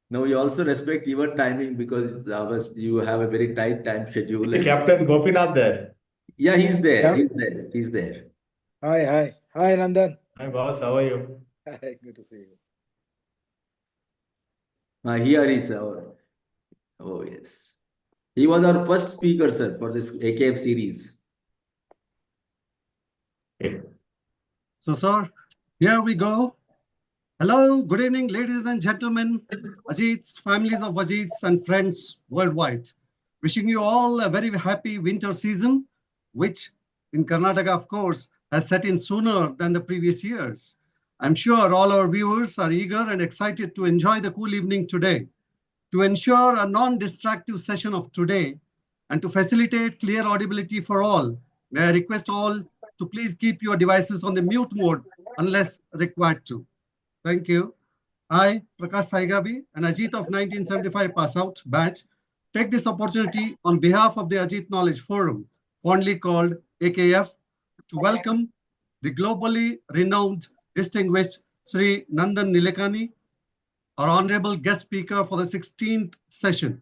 No, we also respect your timing because you have a very tight time schedule. Hey, Captain Gopinath there. Yeah, he's there. Yeah. He's there. He's there. Hi. Hi, Nandan. Hi, boss. How are you? Hi, good to see you. Here is our. Oh, yes. He was our first speaker, sir, for this AKF series. Okay. So, sir, here we go. Hello, good evening, ladies and gentlemen, Ajeets, families of Ajeets, and friends worldwide. Wishing you all a very happy winter season, which in Karnataka, of course, has set in sooner than the previous years. I'm sure all our viewers are eager and excited to enjoy the cool evening today. To ensure a non-distractive session of today and to facilitate clear audibility for all, may I request all to please keep your devices on the mute mode unless required to. Thank you. I, Prakash Saigabi, an Ajeet of 1975 pass out batch, take this opportunity on behalf of the Ajeet Knowledge Forum, fondly called AKF, to welcome the globally renowned, distinguished Shri Nandan Nilekani, our honorable guest speaker for the 16th session.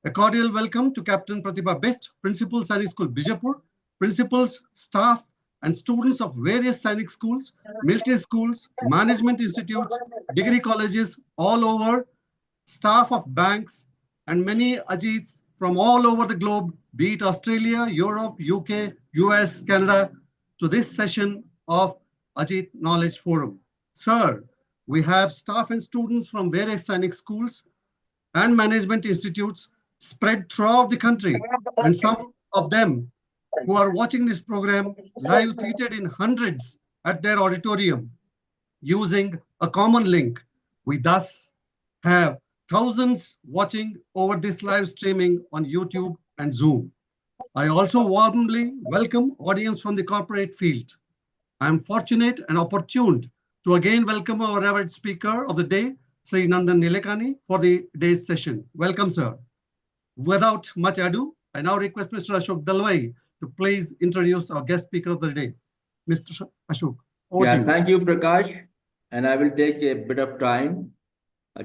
A cordial welcome to Captain Pratibha Best, Principal Sainik School, Bijapur, principals, staff, and students of various Sainik schools, military schools, management institutes, degree colleges all over, staff of banks, and many Ajeets from all over the globe, be it Australia, Europe, UK, US, Canada, to this session of Ajeet Knowledge Forum. Sir, we have staff and students from various Sainik schools and management institutes spread throughout the country, and some of them who are watching this program live seated in hundreds at their auditorium using a common link. We thus have thousands watching over this live streaming on YouTube and Zoom. I also warmly welcome audience from the corporate field. I am fortunate and opportuned to again welcome our revered speaker of the day, Shri Nandan Nilekani, for the day's session. Welcome, sir. Without much ado, I now request Mr. Ashok Dalwai to please introduce our guest speaker of the day. Mr. Ashok, over to you. Thank you, Prakash. And I will take a bit of time.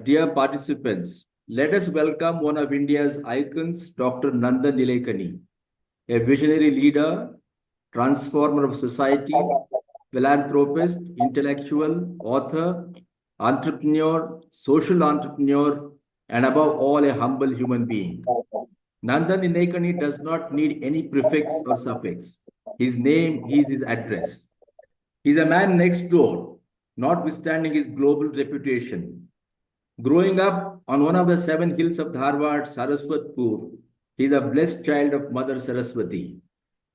Dear participants, let us welcome one of India's icons, Dr. Nandan Nilekani, a visionary leader, transformer of society, philanthropist, intellectual, author, entrepreneur, social entrepreneur, and above all, a humble human being. Nandan Nilekani does not need any prefix or suffix. His name is his address. He's a man next door, notwithstanding his global reputation. Growing up on one of the 7 hills of Dharwad, Saraswatpur, he is a blessed child of Mother Saraswati.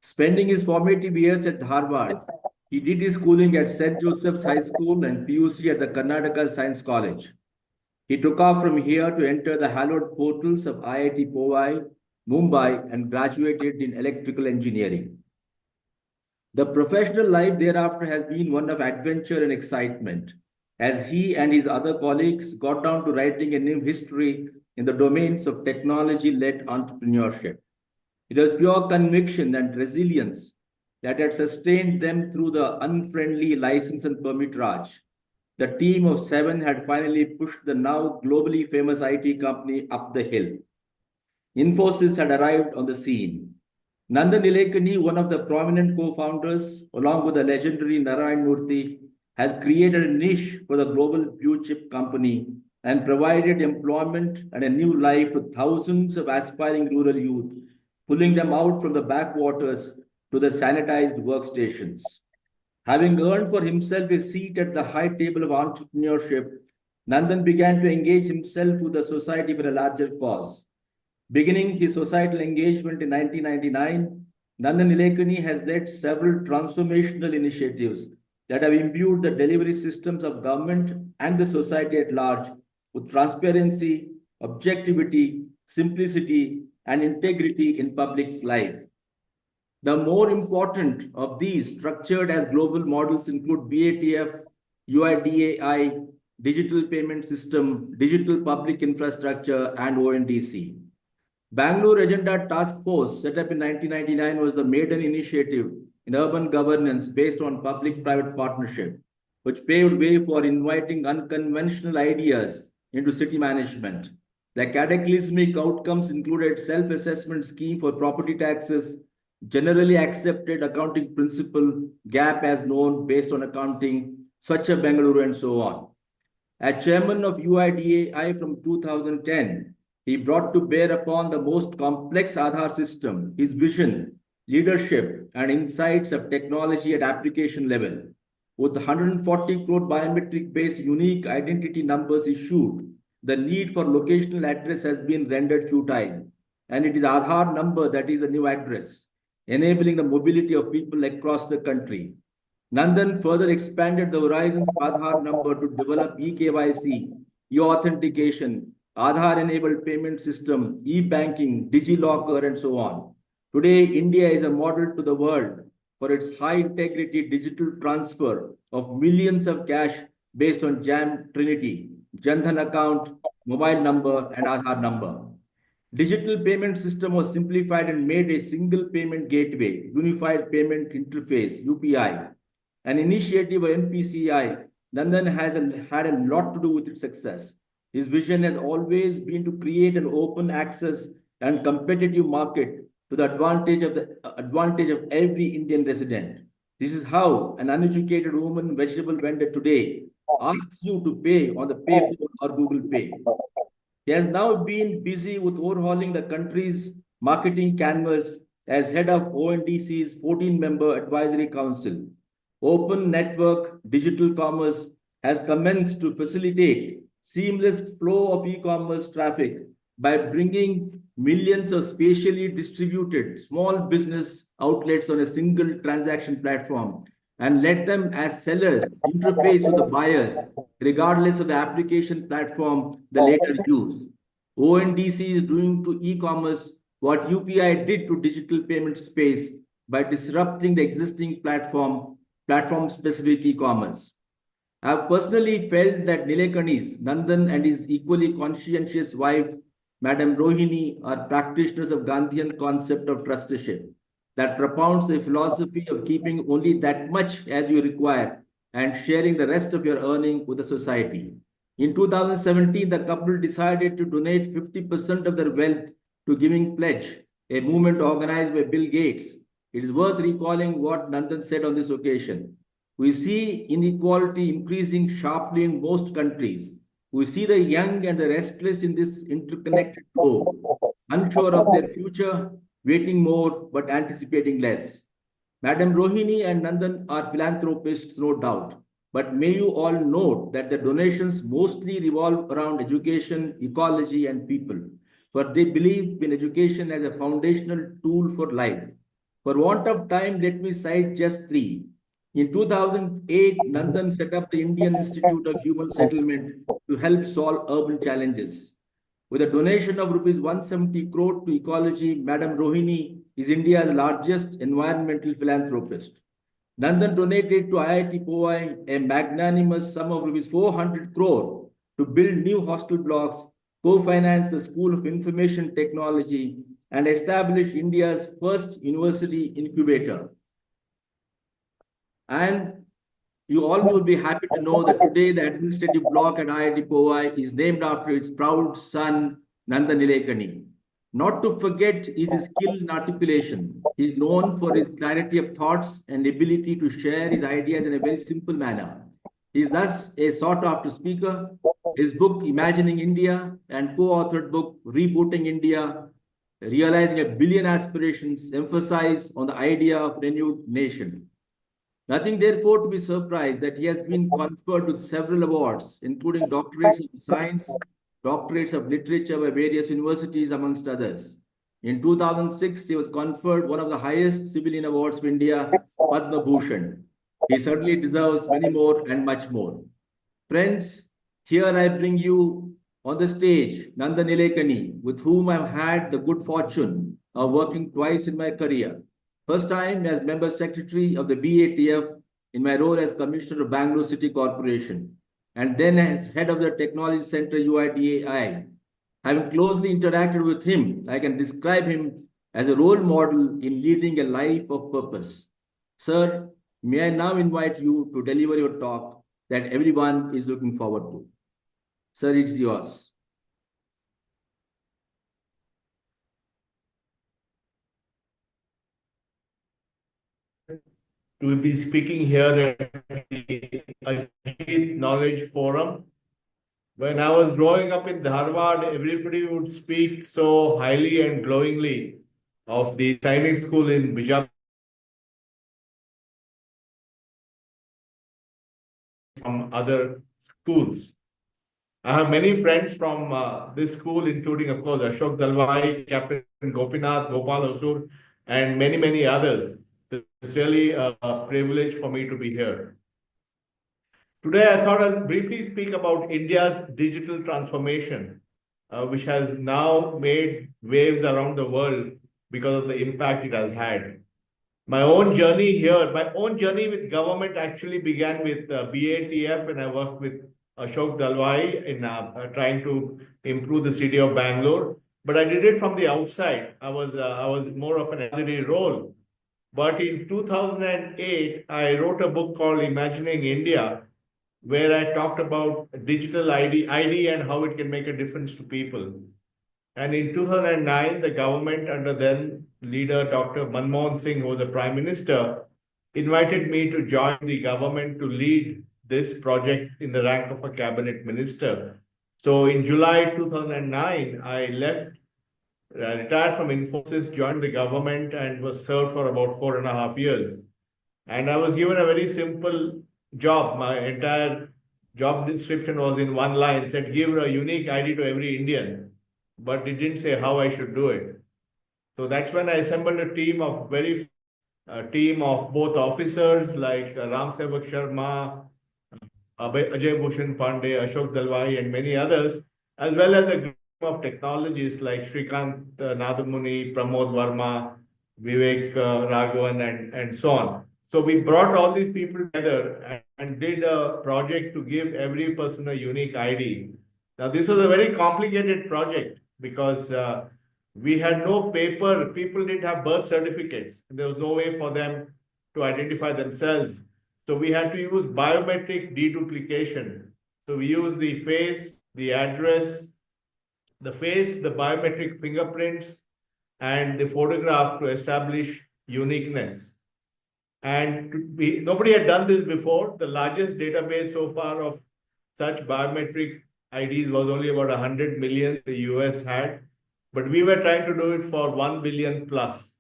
Spending his formative years at Dharwad, he did his schooling at St. Joseph's High School and PUC at the Karnataka Science College. He took off from here to enter the hallowed portals of IIT Powai, Mumbai, and graduated in electrical engineering. The professional life thereafter has been one of adventure and excitement, as he and his other colleagues got down to writing a new history in the domains of technology-led entrepreneurship. It was pure conviction and resilience that had sustained them through the unfriendly license and permit Raj. The team of 7 had finally pushed the now globally famous IT company up the hill. Infosys had arrived on the scene. Nandan Nilekani, one of the prominent co-founders, along with the legendary Narayan Murthy, has created a niche for the global blue chip company and provided employment and a new life to thousands of aspiring rural youth, pulling them out from the backwaters to the sanitized workstations. Having earned for himself a seat at the high table of entrepreneurship, Nandan began to engage himself with the society for a larger cause. Beginning his societal engagement in 1999, Nandan Nilekani has led several transformational initiatives that have imbued the delivery systems of government and the society at large with transparency, objectivity, simplicity, and integrity in public life. The more important of these, structured as global models, include BATF, UIDAI, Digital Payment System, Digital Public Infrastructure, and ONDC. Bangalore Agenda Task Force, set up in 1999, was the maiden initiative in urban governance based on public-private partnership. which paved way for inviting unconventional ideas into city management. The cataclysmic outcomes included self-assessment scheme for property taxes, generally accepted accounting principle, gap as known based on accounting, Swachha Bengaluru, and so on. As chairman of UIDAI from 2010, he brought to bear upon the most complex Aadhaar system his vision, leadership, and insights of technology at application level. With 140 crore biometric-based unique identity numbers issued, the need for locational address has been rendered futile, and it is Aadhaar number that is the new address, enabling the mobility of people across the country. Nandan further expanded the horizons of Aadhaar number to develop eKYC, e-authentication, Aadhaar-enabled payment system, e-banking, DigiLocker, and so on. Today, India is a model to the world for its high-integrity digital transfer of millions of cash based on JAM Trinity, Jan-Dhan account, mobile number, and Aadhaar number. Digital payment system was simplified and made a single payment gateway, Unified Payment Interface, UPI. An initiative of NPCI, Nandan has had a lot to do with its success. His vision has always been to create an open access and competitive market to the advantage of every Indian resident. This is how an uneducated woman vegetable vendor today asks you to pay on the payphone or Google Pay. He has now been busy with overhauling the country's marketing canvas as head of ONDC's 14-member advisory council. Open Network Digital Commerce has commenced to facilitate seamless flow of e-commerce traffic by bringing millions of spatially distributed small business outlets on a single transaction platform and let them as sellers interface with the buyers regardless of the application platform they later use. ONDC is doing to e-commerce what UPI did to digital payment space by disrupting the existing platform-specific e-commerce. I have personally felt that Nilekani's Nandan and his equally conscientious wife, Madam Rohini, are practitioners of Gandhian concept of trusteeship that propounds the philosophy of keeping only that much as you require and sharing the rest of your earning with the society. In 2017, the couple decided to donate 50% of their wealth to Giving Pledge, a movement organized by Bill Gates. It is worth recalling what Nandan said on this occasion. We see inequality increasing sharply in most countries. We see the young and the restless in this interconnected globe, unsure of their future, waiting more but anticipating less. Madam Rohini and Nandan are philanthropists, no doubt, but may you all note that the donations mostly revolve around education, ecology, and people, for they believe in education as a foundational tool for life. For want of time, let me cite just three. In 2008, Nandan set up the Indian Institute of Human Settlement to help solve urban challenges. With a donation of rupees 170 crore to ecology, Madam Rohini is India's largest environmental philanthropist. Nandan donated to IIT Powai a magnanimous sum of rupees 400 crore to build new hostel blocks, co-finance the School of Information Technology, and establish India's first university incubator. And you all will be happy to know that today the administrative block at IIT Powai is named after its proud son, Nandan Nilekani. Not to forget is his skill in articulation. He is known for his clarity of thoughts and ability to share his ideas in a very simple manner. He is thus a sought-after speaker. His book, Imagining India, and co-authored book, Rebooting India, Realizing a Billion Aspirations, emphasize on the idea of renewed nation. Nothing, therefore, to be surprised that he has been conferred with several awards, including doctorates of science, doctorates of literature by various universities, amongst others. In 2006, he was conferred one of the highest civilian awards of India, Padma Bhushan. He certainly deserves many more and much more. Friends, here I bring you on the stage Nandan Nilekani, with whom I've had the good fortune of working twice in my career. First time as member secretary of the BATF in my role as commissioner of Bangalore City Corporation, and then as head of the Technology Center UIDAI. Having closely interacted with him, I can describe him as a role model in leading a life of purpose. Sir, may I now invite you to deliver your talk. that everyone is looking forward to. Sir, it's yours. To be speaking here at the Ajeet Knowledge Forum. When I was growing up in Dharwad, everybody would speak so highly and glowingly of the Sainik School in Bijapur from other schools. I have many friends from this school, including, of course, Ashok Dalwai, Captain Gopinath, Gopal Osur, and many, many others. It's really a privilege for me to be here. Today, I thought I'll briefly speak about India's digital transformation, which has now made waves around the world because of the impact it has had. My own journey with government actually began with BATF when I worked with Ashok Dalwai in trying to improve the city of Bangalore. But I did it from the outside. I was more of an advisory role. But in 2008, I wrote a book called Imagining India, where I talked about digital ID and how it can make a difference to people. And in 2009, the government under then leader Dr. Manmohan Singh, who was the Prime Minister, invited me to join the government to lead this project in the rank of a cabinet minister. So in July 2009, I retired from Infosys, joined the government, and was served for about 4.5 years. And I was given a very simple job. My entire job description was in one line, said give a unique ID to every Indian, but it didn't say how I should do it. So that's when I assembled a team of both officers like Ram Sevak Sharma, Ajay Bhushan Pandey, Ashok Dalwai, and many others, as well as a group of technologists like Shrikant Nadamuni, Pramod Verma, Vivek Raghavan, and so on. So we brought all these people together and did a project to give every person a unique ID. Now, this was a very complicated project because we had no paper. People didn't have birth certificates. There was no way for them to identify themselves. So we had to use biometric deduplication. So we used the face, the address, the face, the biometric fingerprints, and the photograph to establish uniqueness. And nobody had done this before. The largest database so far of such biometric IDs was only about 100 million the US had. But we were trying to do it for 1 billion plus.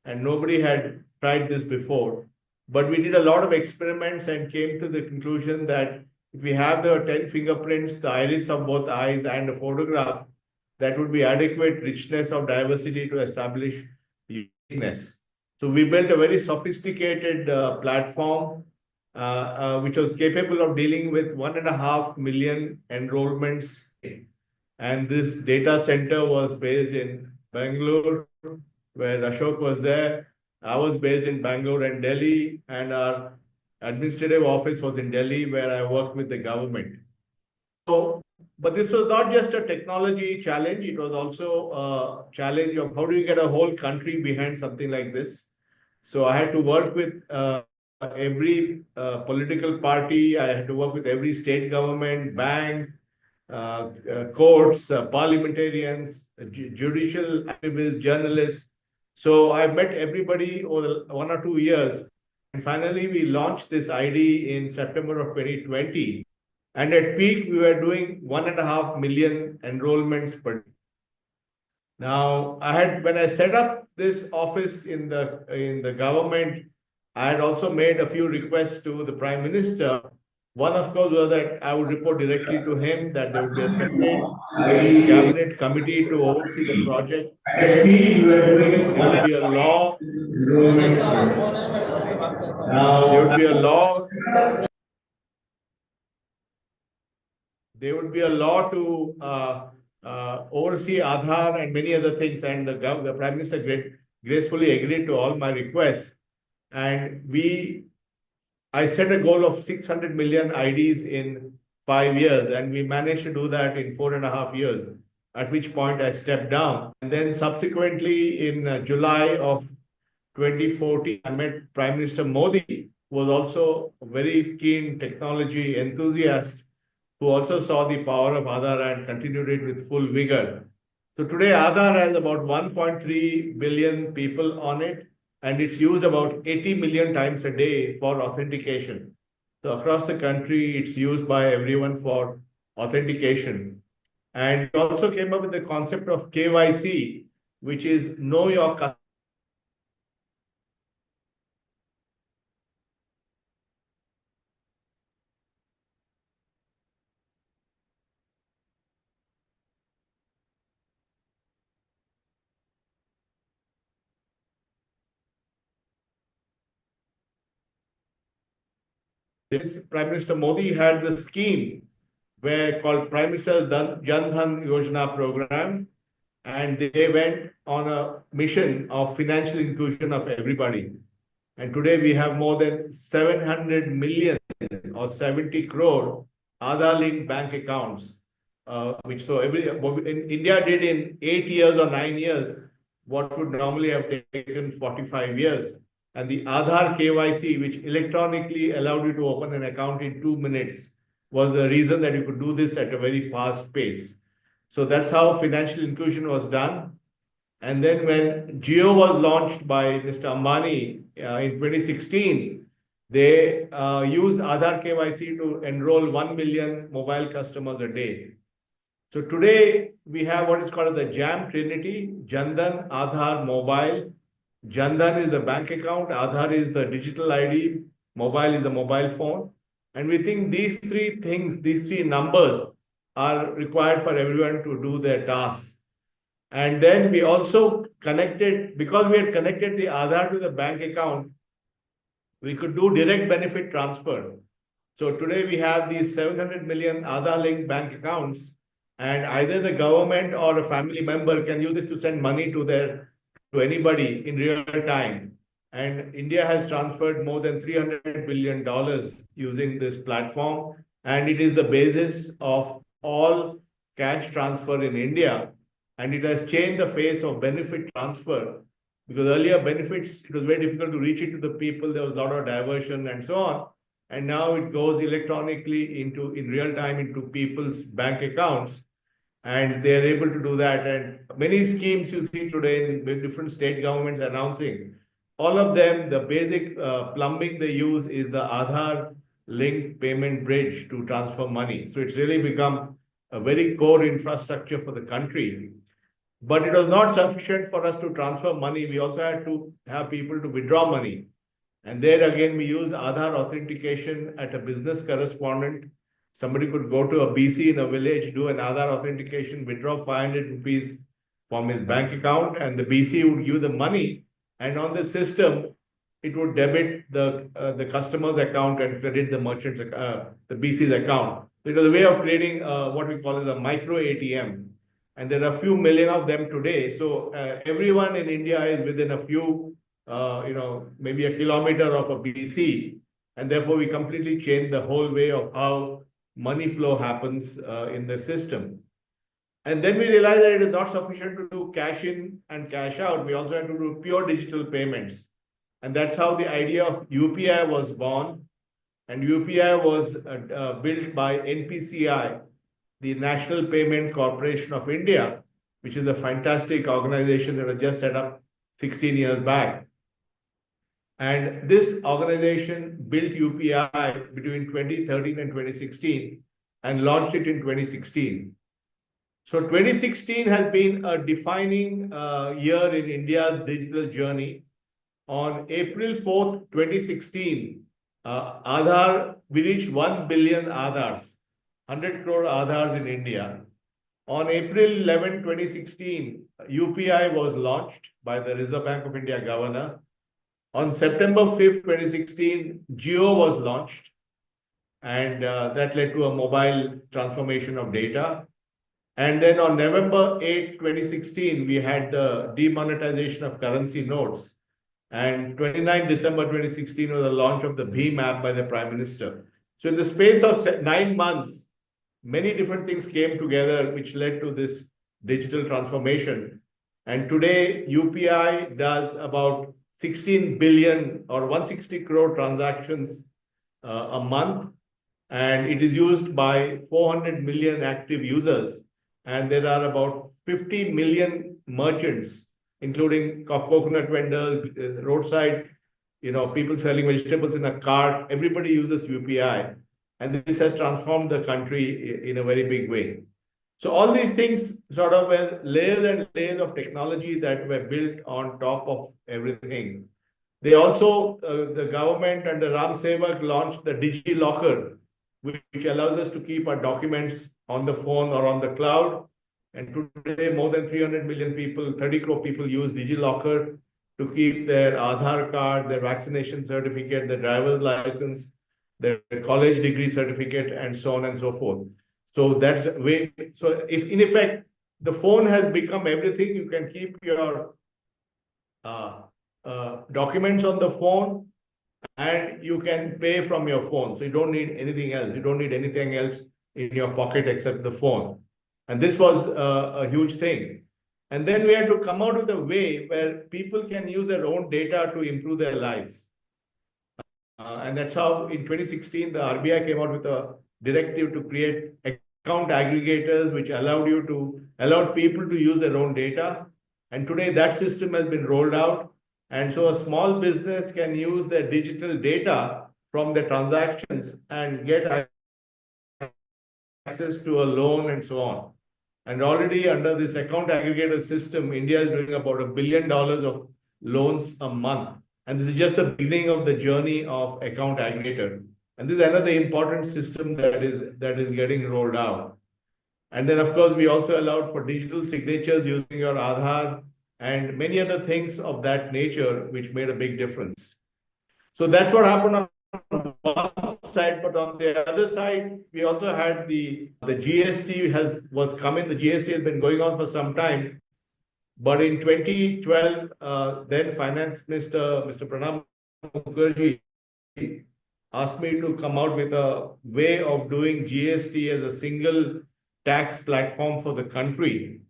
And nobody had tried this before. But we did a lot of experiments and came to the conclusion that if we have the 10 fingerprints, the iris of both eyes, and a photograph, that would be adequate richness of diversity to establish uniqueness. So we built a very sophisticated platform which was capable of dealing with 1.5 million enrollments. And this data center was based in Bangalore, where Ashok was there. I was based in Bangalore and Delhi, and our administrative office was in Delhi, where I worked with the government. So, but this was not just a technology challenge, it was also a challenge of how do you get a whole country behind something like this. So I had to work with every political party, I had to work with every state government, bank, courts, parliamentarians, judicial activists, journalists. So I met everybody over 1 or 2 years. And finally, we launched this ID in September of 2020. And at peak, we were doing 1.5 million enrollments per day. Now, when I set up this office in the government, I had also made a few requests to the Prime Minister. One, of course, was that I would report directly to him, that there would be a separate cabinet committee to oversee the project. There would be a law. There would be a law. There would be a law to oversee Aadhaar and many other things, and the Prime Minister gracefully agreed to all my requests. And I set a goal of 600 million IDs in 5 years, and we managed to do that in 4.5 years, at which point I stepped down. And then subsequently in July of 2014, I met Prime Minister Modi, was also a very keen technology enthusiast who also saw the power of Aadhaar and continued it with full vigor. So today Aadhaar has about 1.3 billion people on it, and it's used about 80 million times a day for authentication. So across the country, it's used by everyone for authentication. And we also came up with the concept of KYC, which is know your customer. This Prime Minister Modi had the scheme where called Prime Minister's Jan Dhan Yojana program, and they went on a mission of financial inclusion of everybody. And today we have more than 700 million or 70 crore Aadhaar linked bank accounts, which so in India did in 8 years or 9 years what would normally have taken 45 years. And the Aadhaar KYC, which electronically allowed you to open an account in 2 minutes, was the reason that you could do this at a very fast pace. So that's how financial inclusion was done. And then when Jio was launched by Mr. Ambani in 2016, they used Aadhaar KYC to enroll 1 million mobile customers a day. So today we have what is called the JAM Trinity: Jandan, Aadhaar, Mobile. Jandan is the bank account, Aadhaar is the digital ID, mobile is the mobile phone. And we think these three things, these three numbers are required for everyone to do their tasks. And then we also connected, because we had connected the Aadhaar to the bank account, we could do direct benefit transfer. So today we have these 700 million Aadhaar linked bank accounts, and either the government or a family member can use this to send money to anybody in real time. And India has transferred more than $300 billion using this platform. And it is the basis of all cash transfer in India. And it has changed the face of benefit transfer, because earlier benefits, it was very difficult to reach it to the people. There was a lot of diversion and so on. And now it goes electronically in real time into people's bank accounts. And they're able to do that. And many schemes you see today in different state governments announcing, all of them, the basic plumbing they use is the Aadhaar linked payment bridge to transfer money. So it's really become a very core infrastructure for the country. But it was not sufficient for us to transfer money. We also had to have people to withdraw money. And there again, we used Aadhaar authentication at a business correspondent. Somebody could go to a BC in a village, do an Aadhaar authentication, withdraw 500 rupees from his bank account, and the BC would give the money. And on the system, it would debit the customer's account and credit the merchant's, the BC's account. It was a way of creating what we call as a micro ATM. And there are a few million of them today. So everyone in India is within a few, maybe a kilometer of a BC. And therefore, we completely changed the whole way of how money flow happens in the system. And then we realized that it is not sufficient to do cash in and cash out. We also have to do pure digital payments. And that's how the idea of UPI was born. And UPI was built by NPCI, the National Payment Corporation of India, which is a fantastic organization that was just set up 16 years back. And this organization built UPI between 2013 and 2016 and launched it in 2016. So 2016 has been a defining year in India's digital journey. On April 4th, 2016, we reached 1 billion Aadhaars. 100 crore Aadhaars in India. On April 11, 2016, UPI was launched by the Reserve Bank of India governor. On September 5th, 2016, Jio was launched, and that led to a mobile transformation of data. And then on November 8, 2016, we had the demonetization of currency notes. And 29 December 2016 was the launch of the BHIM app by the Prime Minister. So in the space of 9 months, many different things came together, which led to this digital transformation. And today, UPI does about 16 billion or 160 crore transactions a month, and it is used by 400 million active users. And there are about 50 million merchants, including coconut vendors, roadside, people selling vegetables in a cart. Everybody uses UPI. And this has transformed the country in a very big way. So all these things sort of were layers and layers of technology that were built on top of everything. They also, the government and the Ram Sevak launched the DigiLocker, which allows us to keep our documents on the phone or on the cloud. And today, more than 300 million people, 30 crore people use DigiLocker to keep their Aadhaar card, their vaccination certificate, their driver's license, their college degree certificate, and so on and so forth. So that's the way. So if in effect, the phone has become everything, you can keep your documents on the phone, and you can pay from your phone. So you don't need anything else. You don't need anything else in your pocket except the phone. And this was a huge thing. And then we had to come out with a way where people can use their own data to improve their lives. And that's how in 2016, the RBI came out with a directive to create account aggregators, which allowed people to use their own data. And today that system has been rolled out. And so a small business can use their digital data from the transactions and get access to a loan and so on. And already under this account aggregator system, India is doing about $1 billion of loans a month. And this is just the beginning of the journey of account aggregator. And this is another important system that is getting rolled out. And then, of course, we also allowed for digital signatures using your Aadhaar and many other things of that nature, which made a big difference. So that's what happened on one side, but on the other side, we also had the GST was coming. The GST has been going on for some time. But in 2012, then Finance Minister, Mr. Pranab Mukherjee, asked me to come out with a way of doing GST as a single tax platform for the country.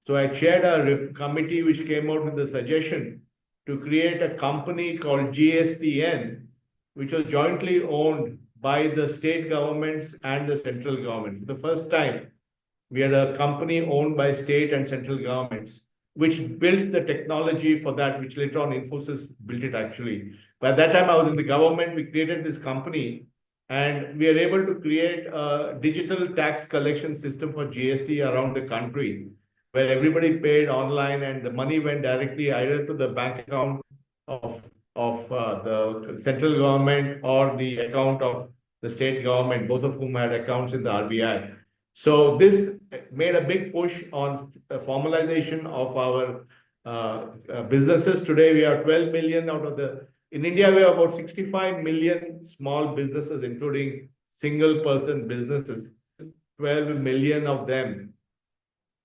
So I chaired a committee which came out with the suggestion to create a company called GSTN, which was jointly owned by the state governments and the central government. For the first time, we had a company owned by state and central governments, which built the technology for that, which later on Infosys built it actually. By that time, I was in the government, we created this company, and we are able to create a digital tax collection system for GST around the country, where everybody paid online and the money went directly either to the bank account of the central government or the account of the state government, both of whom had accounts in the RBI. So this made a big push on formalization of our businesses. Today, we are 12 million in India, we have about 65 million small businesses, including single person businesses. 12 million of them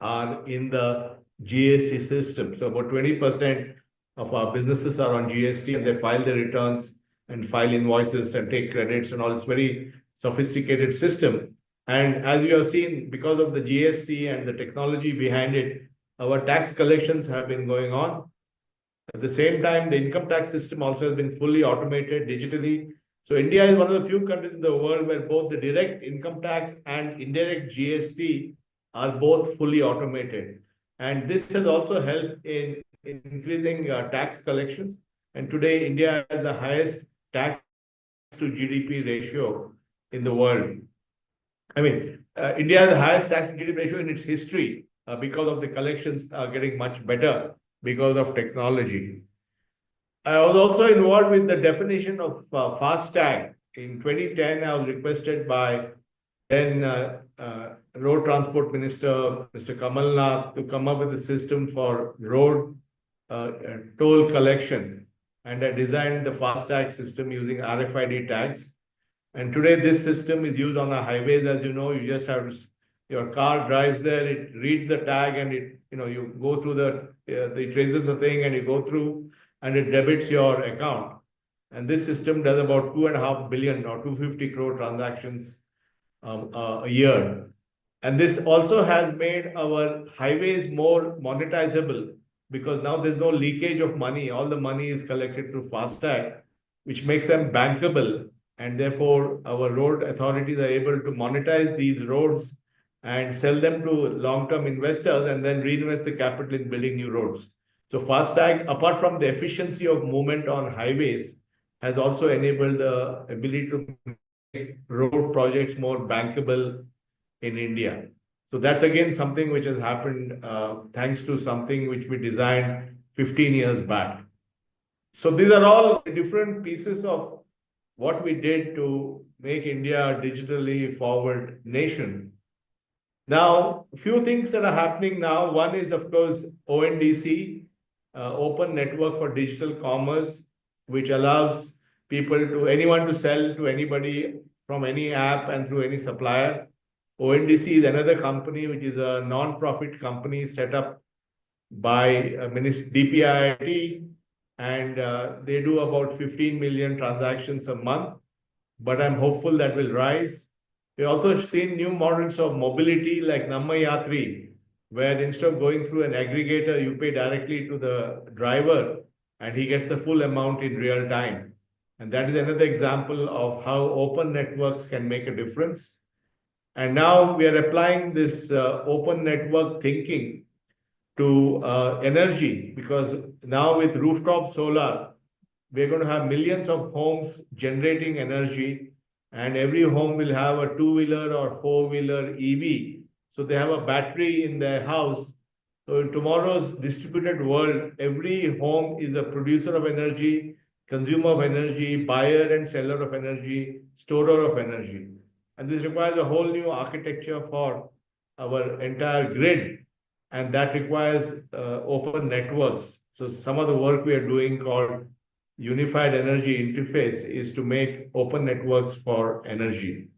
are in the GST system. So about 20% of our businesses are on GST, and they file their returns and file invoices and take credits and all. It's very sophisticated system. And as you have seen, because of the GST and the technology behind it, our tax collections have been going on. At the same time, the income tax system also has been fully automated digitally. So India is one of the few countries in the world where both the direct income tax and indirect GST are both fully automated. And this has also helped in increasing tax collections. And today, India has the highest tax to GDP ratio in the world. I mean, India has the highest tax to GDP ratio in its history because of the collections are getting much better because of technology. I was also involved with the definition of FASTag. In 2010, I was requested by then Road Transport Minister, Mr. Kamal Nath, to come up with a system for road toll collection. And I designed the FASTag system using RFID tags. And today, this system is used on our highways. As you know, you just have your car drives there, it reads the tag, and you go through it traces the thing, and you go through, and it debits your account. And this system does about 2.5 billion or 250 crore transactions a year. And this also has made our highways more monetizable because now there's no leakage of money. All the money is collected through FASTag, which makes them bankable. And therefore, our road authorities are able to monetize these roads and sell them to long-term investors and then reinvest the capital in building new roads. So FASTag, apart from the efficiency of movement on highways, has also enabled the ability to make road projects more bankable in India. So that's again something which has happened thanks to something which we designed 15 years back. So these are all different pieces of what we did to make India a digitally forward nation. Now, a few things that are happening now. One is, of course, ONDC, Open Network for Digital Commerce, which allows anyone to sell to anybody from any app and through any supplier. ONDC is another company which is a non-profit company set up by DPIIT, and they do about 15 million transactions a month, but I'm hopeful that will rise. We also seen new models of mobility like Nammayatri, where instead of going through an aggregator, you pay directly to the driver and he gets the full amount in real time. And that is another example of how open networks can make a difference. And now we are applying this open network thinking to energy, because now with rooftop solar, we're going to have millions of homes generating energy, and every home will have a two-wheeler or four-wheeler EV. So they have a battery in their house. So in tomorrow's distributed world, every home is a producer of energy, consumer of energy, buyer and seller of energy, storer of energy. And this requires a whole new architecture for our entire grid. And that requires open networks. So some of the work we are doing called Unified Energy Interface is to make open networks for energy.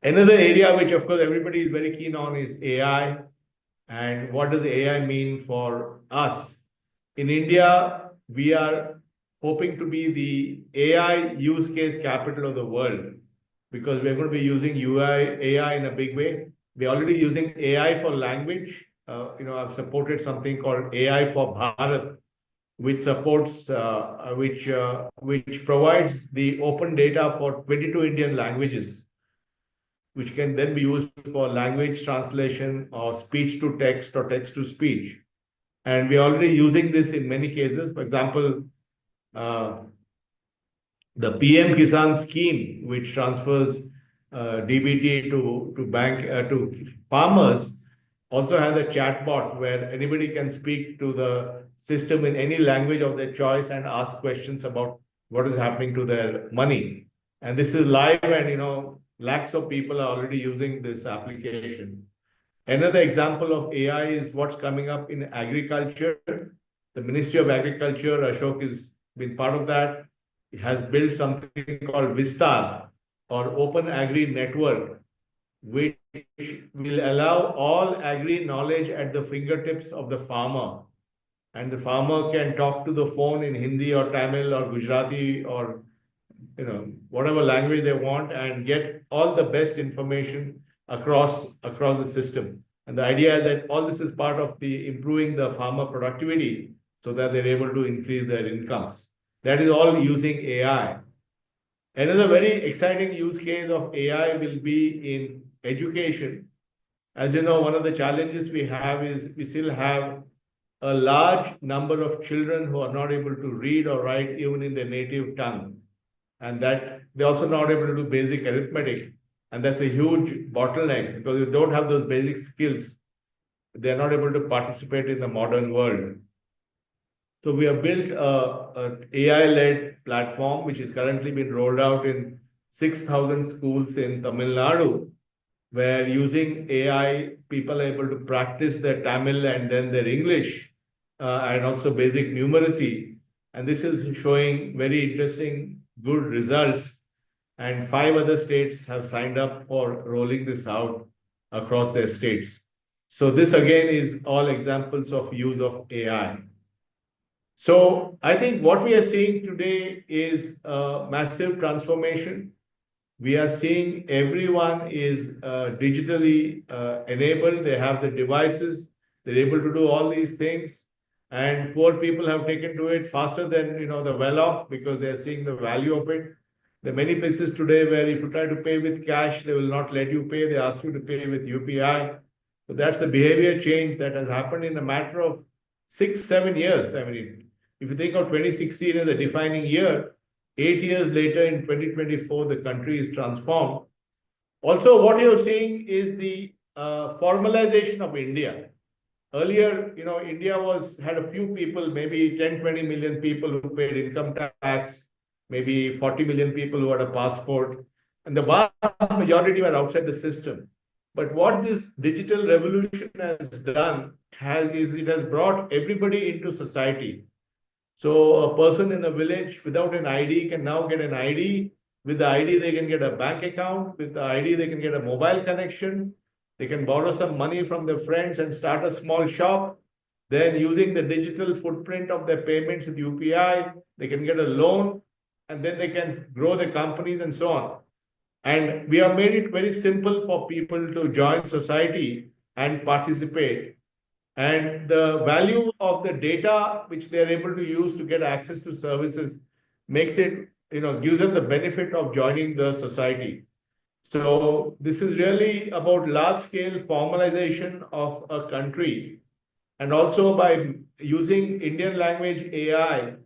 Another area which, of course, everybody is very keen on is AI. And what does AI mean for us? In India, we are hoping to be the AI use case capital of the world, because we're going to be using AI in a big way. We're already using AI for language. I've supported something called AI for Bharat, which supports, which provides the open data for 22 Indian languages, which can then be used for language translation or speech to text or text to speech. And we're already using this in many cases. For example, the PM Kisan scheme, which transfers DBT to farmers, also has a chatbot where anybody can speak to the system in any language of their choice and ask questions about what is happening to their money. And this is live, and lakhs of people are already using this application. Another example of AI is what's coming up in agriculture. The Ministry of Agriculture, Ashok has been part of that. It has built something called Vistar, or Open Agri Network, which will allow all agri knowledge at the fingertips of the farmer. And the farmer can talk to the phone in Hindi or Tamil or Gujarati or whatever language they want, and get all the best information across the system. And the idea is that all this is part of the improving the farmer productivity so that they're able to increase their incomes. That is all using AI. Another very exciting use case of AI will be in education. As you know, one of the challenges we have is we still have a large number of children who are not able to read or write even in their native tongue. And that they're also not able to do basic arithmetic. And that's a huge bottleneck, because if they don't have those basic skills, they're not able to participate in the modern world. So we have built an AI-led platform, which is currently being rolled out in 6,000 schools in Tamil Nadu, where using AI, people are able to practice their Tamil and then their English, and also basic numeracy. And this is showing very interesting, good results. And 5 other states have signed up for rolling this out across their states. So this again is all examples of use of AI. So I think what we are seeing today is a massive transformation. We are seeing everyone is digitally enabled. They have the devices. They're able to do all these things, and poor people have taken to it faster than the well-off because they're seeing the value of it. There are many places today where if you try to pay with cash, they will not let you pay. They ask you to pay with UPI. So that's the behavior change that has happened in a matter of 6, 7 years. I mean, if you think of 2016 as a defining year, 8 years later in 2024, the country is transformed. Also, what you're seeing is the formalization of India. Earlier, India had a few people, maybe 10, 20 million people who paid income tax, maybe 40 million people who had a passport, and the vast majority were outside the system. But what this digital revolution has done is it has brought everybody into society. So a person in a village without an ID can now get an ID. With the ID, they can get a bank account. With the ID, they can get a mobile connection. They can borrow some money from their friends and start a small shop. Then using the digital footprint of their payments with UPI, they can get a loan, and then they can grow the companies and so on. And we have made it very simple for people to join society and participate. And the value of the data which they're able to use to get access to services makes it, gives them the benefit of joining the society. So this is really about large scale formalization of a country. And also by using Indian language AI,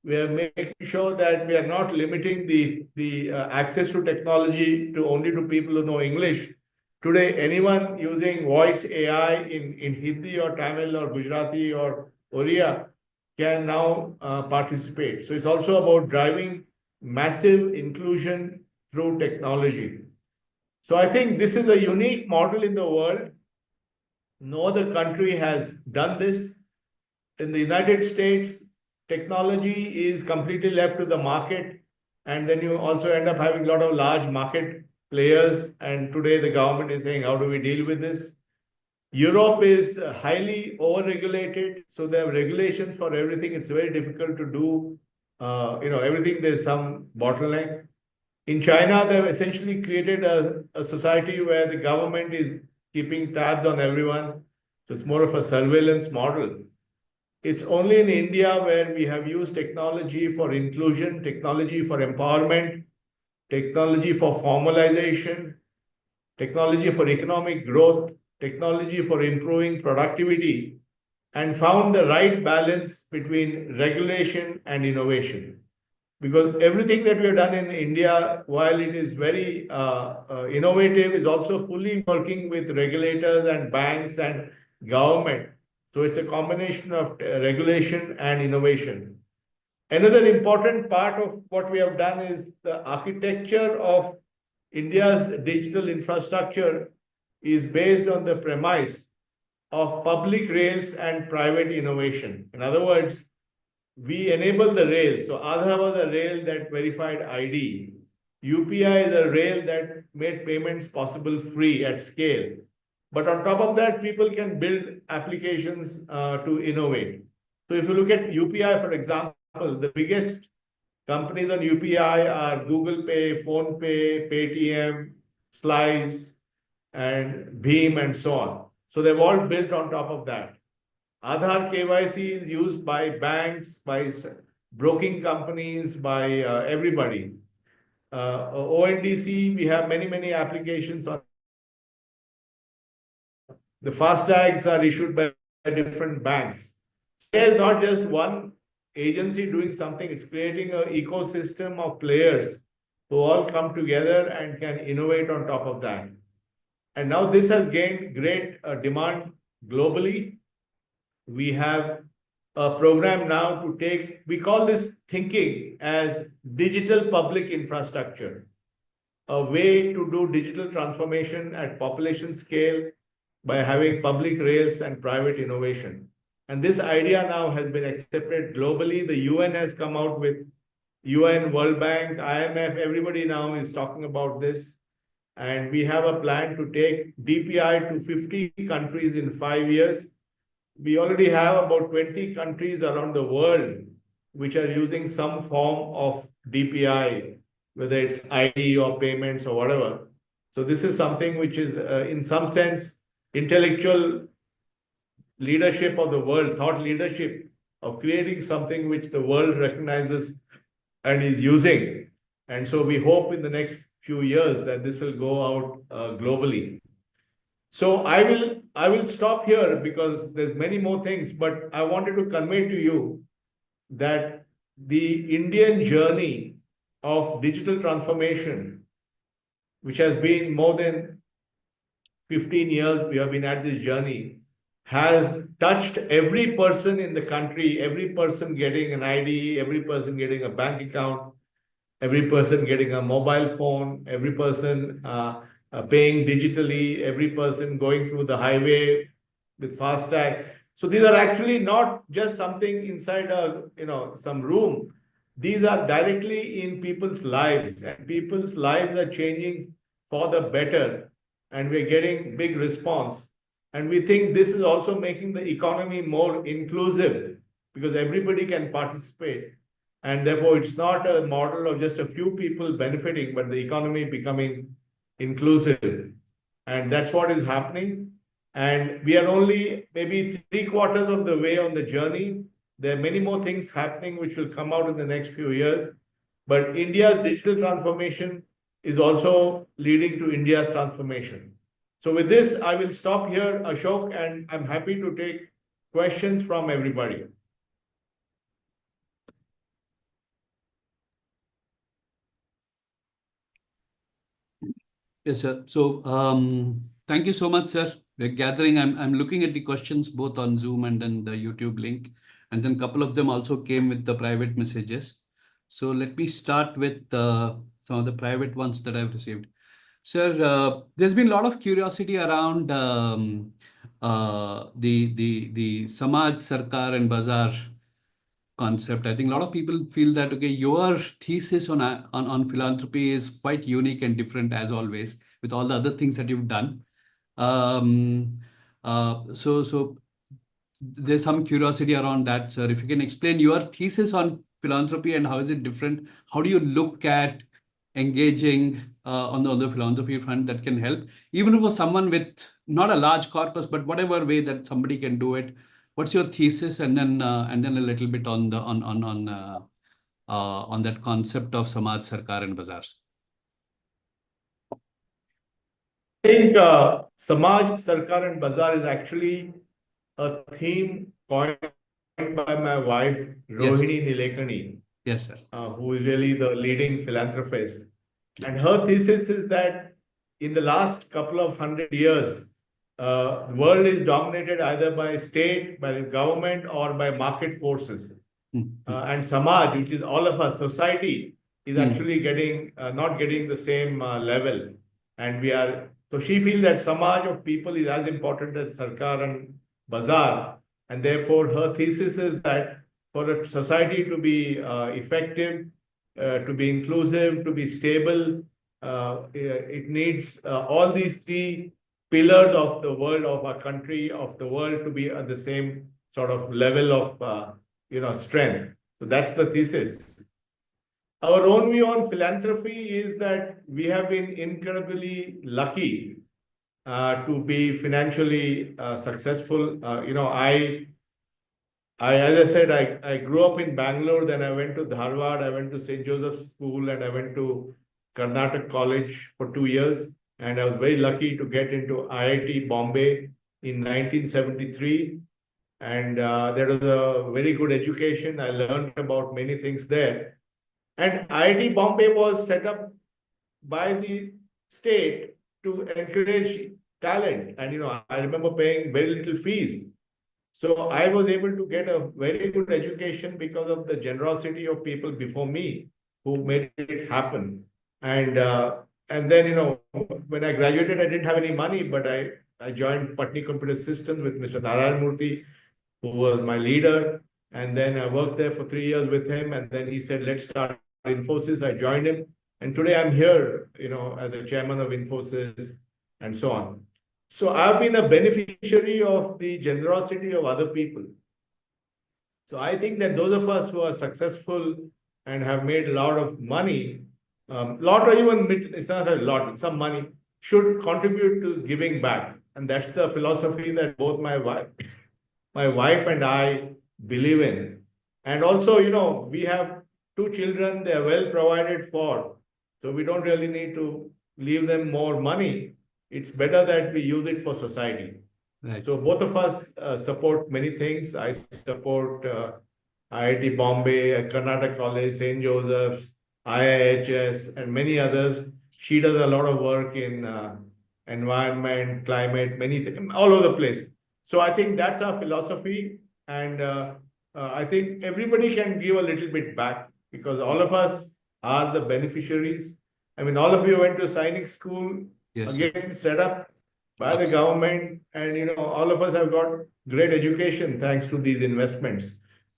we are making sure that we are not limiting the access to technology to only to people who know English. Today, anyone using voice AI in Hindi or Tamil or Gujarati or Oriya can now participate. So it's also about driving massive inclusion through technology. So I think this is a unique model in the world. No other country has done this. In the United States, technology is completely left to the market, and then you also end up having a lot of large market players. And today the government is saying, how do we deal with this? Europe is highly over-regulated, so there are regulations for everything. It's very difficult to do, everything. There's some bottleneck. In China, they've essentially created a society where the government is keeping tabs on everyone. So it's more of a surveillance model. It's only in India where we have used technology for inclusion, technology for empowerment, technology for formalization, technology for economic growth, technology for improving productivity, and found the right balance between regulation and innovation. Because everything that we have done in India, while it is very innovative, is also fully working with regulators and banks and government. So it's a combination of regulation and innovation. Another important part of what we have done is the architecture of India's digital infrastructure is based on the premise of public rails and private innovation. In other words, we enable the rail. So Aadhaar was a rail that verified ID. UPI is a rail that made payments possible free at scale. But on top of that, people can build applications to innovate. So if you look at UPI, for example, the biggest companies on UPI are Google Pay, Phone Pay, Paytm, Slice, and Beam, and so on. So they've all built on top of that. Aadhaar KYC is used by banks, by broking companies, by everybody. ONDC, we have many applications on. The FASTags are issued by different banks. There's not just one agency doing something, it's creating an ecosystem of players who all come together and can innovate on top of that. And now this has gained great demand globally. We have a program now to take, we call this thinking as digital public infrastructure, a way to do digital transformation at population scale by having public rails and private innovation. And this idea now has been accepted globally. The UN has come out with UN, World Bank, IMF, everybody now is talking about this. And we have a plan to take DPI to 50 countries in 5 years. We already have about 20 countries around the world which are using some form of DPI, whether it's ID or payments or whatever. So this is something which is in some sense intellectual leadership of the world, thought leadership of creating something which the world recognizes and is using. And so we hope in the next few years that this will go out globally. So I will stop here because there's many more things, but I wanted to convey to you that the Indian journey of digital transformation, which has been more than 15 years, we have been at this journey, has touched every person in the country, every person getting an ID, every person getting a bank account, every person getting a mobile phone, every person paying digitally, every person going through the highway with FASTag. So these are actually not just something inside some room. These are directly in people's lives, and people's lives are changing for the better, and we're getting big response. And we think this is also making the economy more inclusive because everybody can participate. And therefore, it's not a model of just a few people benefiting, but the economy becoming inclusive. And that's what is happening. And we are only maybe 3/4 of the way on the journey. There are many more things happening which will come out in the next few years. But India's digital transformation is also leading to India's transformation. So with this, I will stop here, Ashok, and I'm happy to take questions from everybody. Yes, sir. So, thank you so much, sir. We're gathering. I'm looking at the questions both on Zoom and then the YouTube link, and then a couple of them also came with the private messages. So let me start with some of the private ones that I've received. Sir, there's been a lot of curiosity around the Samaj, Sarkar, and Bazaar concept. I think a lot of people feel that, okay, your thesis on philanthropy is quite unique and different as always with all the other things that you've done. So there's some curiosity around that, sir. If you can explain your thesis on philanthropy and how is it different? How do you look at engaging on the philanthropy front that can help, even for someone with not a large corpus, but whatever way that somebody can do it? What's your thesis, and then a little bit on the on that concept of Samaj, Sarkar, and Bazaars? I think Samaj, Sarkar, and Bazaar is actually a theme coined by my wife, Rohini Nilekani, Yes, sir. who is really the leading philanthropist. And her thesis is that in the last couple of 100 years, the world is dominated either by state, by the government, or by market forces. And Samaj, which is all of us, society, is actually getting not getting the same level. And we are, so she feels that Samaj of people is as important as Sarkar and Bazaar. And therefore, her thesis is that for a society to be effective, to be inclusive, to be stable, it needs all these three pillars of the world, of our country, of the world, to be at the same sort of level of strength. So that's the thesis. Our own view on philanthropy is that we have been incredibly lucky to be financially successful. As I said, I grew up in Bangalore, then I went to Dharwad, I went to St. Joseph's School, and I went to Karnataka College for 2 years. And I was very lucky to get into IIT Bombay in 1973. And there was a very good education. I learned about many things there. And IIT Bombay was set up by the state to encourage talent. And, I remember paying very little fees. So I was able to get a very good education because of the generosity of people before me who made it happen. And then, when I graduated, I didn't have any money, but I joined Patni Computer Systems with Mr. Narayan Murthy, who was my leader. And then I worked there for 3 years with him. And then he said, let's start Infosys. I joined him. And today I'm here, as the chairman of Infosys and so on. So I've been a beneficiary of the generosity of other people. So I think that those of us who are successful and have made a lot of money, lot or even it's not a lot, some money, should contribute to giving back. And that's the philosophy that both my wife my wife and I believe in. And also, we have 2 children, they are well provided for. So we don't really need to leave them more money. It's better that we use it for society. Right. So both of us support many things. I support IIT Bombay, Karnataka College, St. Joseph's, IIHS, and many others. She does a lot of work in environment, climate, many things, all over the place. So I think that's our philosophy. And I think everybody can give a little bit back because all of us are the beneficiaries. I mean, all of you went to Sainik school, Yes, sir. again, set up by the government, and all of us have got great education thanks to these investments.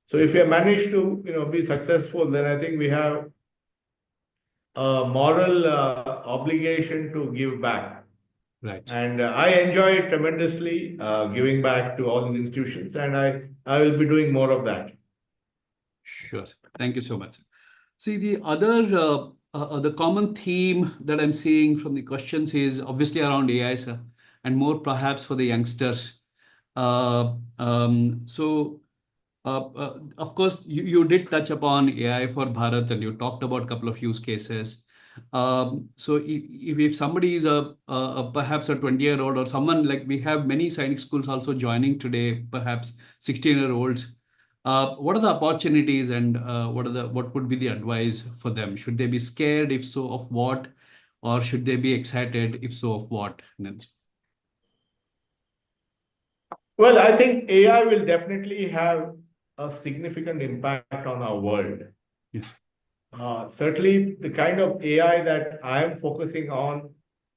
So if we have managed to be successful, then I think we have a moral obligation to give back. Right. And I enjoy it tremendously, giving back to all these institutions, and I will be doing more of that. Sure, sir. Thank you so much. See, the other the common theme that I'm seeing from the questions is obviously around AI, sir, and more perhaps for the youngsters. Of course, you did touch upon AI for Bharat, and you talked about a couple of use cases. So if somebody is perhaps a 20-year-old or someone like we have many Sainik schools also joining today, perhaps 16-year-olds. What are the opportunities and what would be the advice for them? Should they be scared? If so, of what? Or should they be excited? If so, of what? Well, I think AI will definitely have a significant impact on our world. Yes. Certainly, the kind of AI that I am focusing on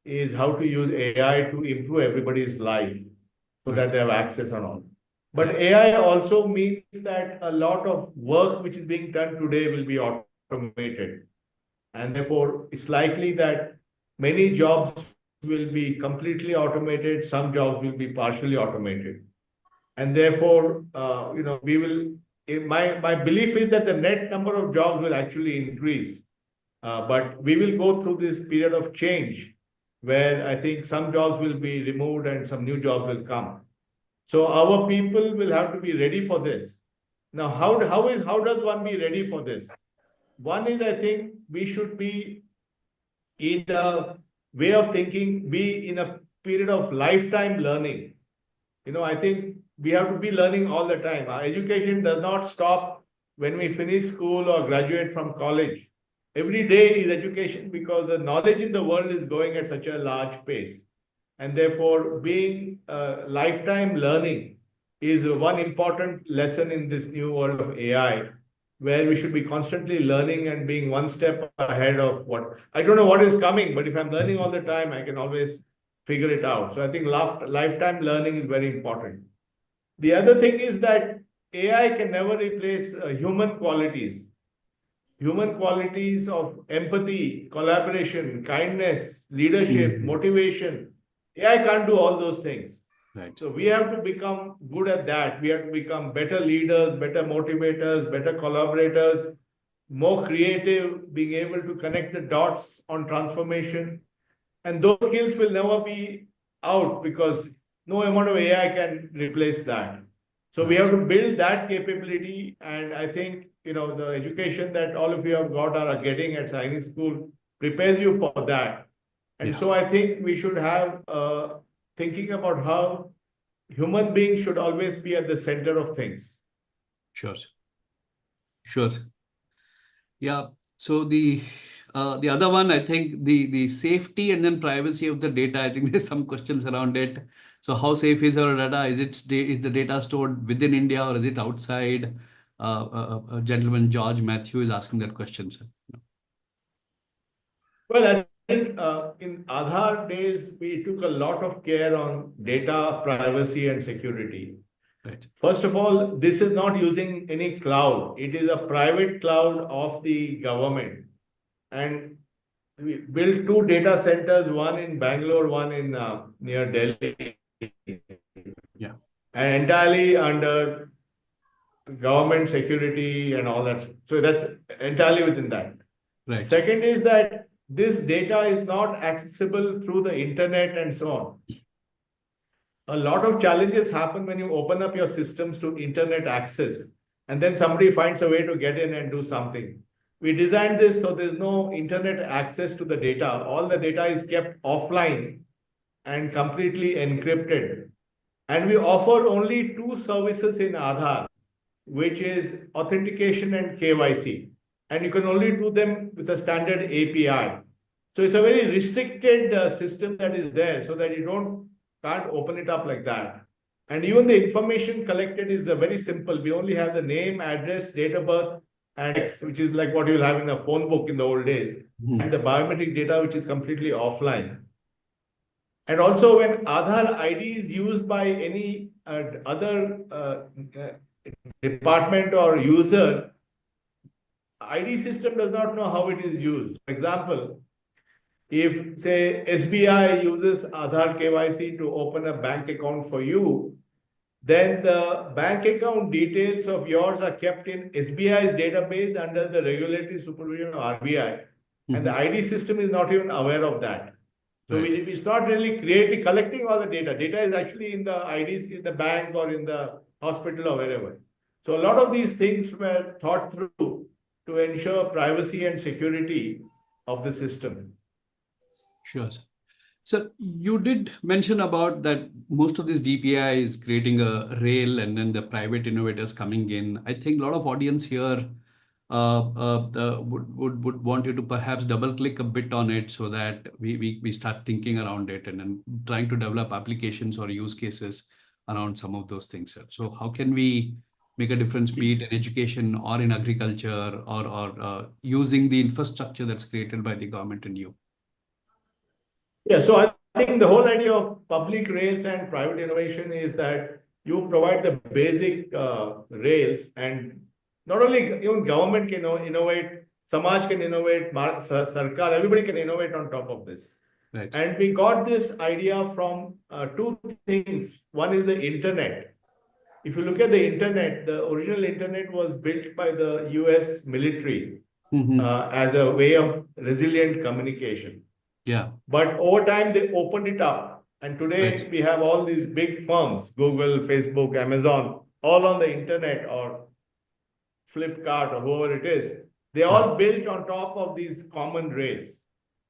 is how to use AI to improve everybody's life so that they have access and all. But AI also means that a lot of work which is being done today will be automated. And therefore, it's likely that many jobs will be completely automated, some jobs will be partially automated. And therefore, we will, my belief is that the net number of jobs will actually increase. But we will go through this period of change where I think some jobs will be removed and some new jobs will come. So our people will have to be ready for this. Now, how does one be ready for this? One is, I think we should be in a way of thinking, be in a period of lifetime learning. I think we have to be learning all the time. Our education does not stop when we finish school or graduate from college. Every day is education because the knowledge in the world is going at such a large pace. And therefore, being lifetime learning is one important lesson in this new world of AI, where we should be constantly learning and being one step ahead of what, I don't know what is coming, but if I'm learning all the time, I can always figure it out. So I think lifetime learning is very important. The other thing is that AI can never replace human qualities. Human qualities of empathy, collaboration, kindness, leadership, motivation. AI can't do all those things. Right. So we have to become good at that. We have to become better leaders, better motivators, better collaborators, more creative, being able to connect the dots on transformation. And those skills will never be out because no amount of AI can replace that. So we have to build that capability. And I think, the education that all of you have got or are getting at Sainik School prepares you for that. And so I think we should have thinking about how human beings should always be at the center of things. Sure. Sure. Yeah. So the other one, I think the safety and then privacy of the data. I think there's some questions around it. So how safe is our data? Is the data stored within India or is it outside? Gentleman George Matthew is asking that question, sir. Well, I think in Aadhaar days, we took a lot of care on data privacy and security. Right. First of all, this is not using any cloud. It is a private cloud of the government. And we built 2 data centers, one in Bangalore, one in near Delhi. Yeah. And entirely under government security and all that. So that's entirely within that. Right. Second is that this data is not accessible through the internet and so on. a lot of challenges happen when you open up your systems to internet access, and then somebody finds a way to get in and do something. We designed this so there's no internet access to the data. All the data is kept offline and completely encrypted. And we offer only two services in Aadhaar, which is authentication and KYC. And you can only do them with a standard API. So it's a very restricted system that is there so that you can't open it up like that. And even the information collected is very simple. We only have the name, address, date of birth, and X, which is like what you'll have in a phone book in the old days, and the biometric data, which is completely offline. And also, when Aadhaar ID is used by any other department or user, ID system does not know how it is used. For example, if say SBI uses Aadhaar KYC to open a bank account for you, then the bank account details of yours are kept in SBI's database under the regulatory supervision of RBI, and the ID system is not even aware of that. So it's not really collecting all the data. Data is actually in the IDs in the bank or in the hospital or wherever. So a lot of these things were thought through to ensure privacy and security of the system. Sure, sir. So you did mention about that most of this DPI is creating a rail and then the private innovators coming in. I think a lot of audience here would want you to perhaps double click a bit on it so that we start thinking around it and then trying to develop applications or use cases around some of those things, sir. So how can we make a difference, be it in education or in agriculture or using the infrastructure that's created by the government and you? Yeah, so I think the whole idea of public rails and private innovation is that you provide the basic rails, and not only even government can innovate, Samaj can innovate, Sarkar, everybody can innovate on top of this. Right. And we got this idea from two things. One is the internet. If you look at the internet, the original internet was built by the US military as a way of resilient communication. Yeah. But over time, they opened it up. And today we have all these big firms, Google, Facebook, Amazon, all on the internet or Flipkart or whoever it is. They all built on top of these common rails.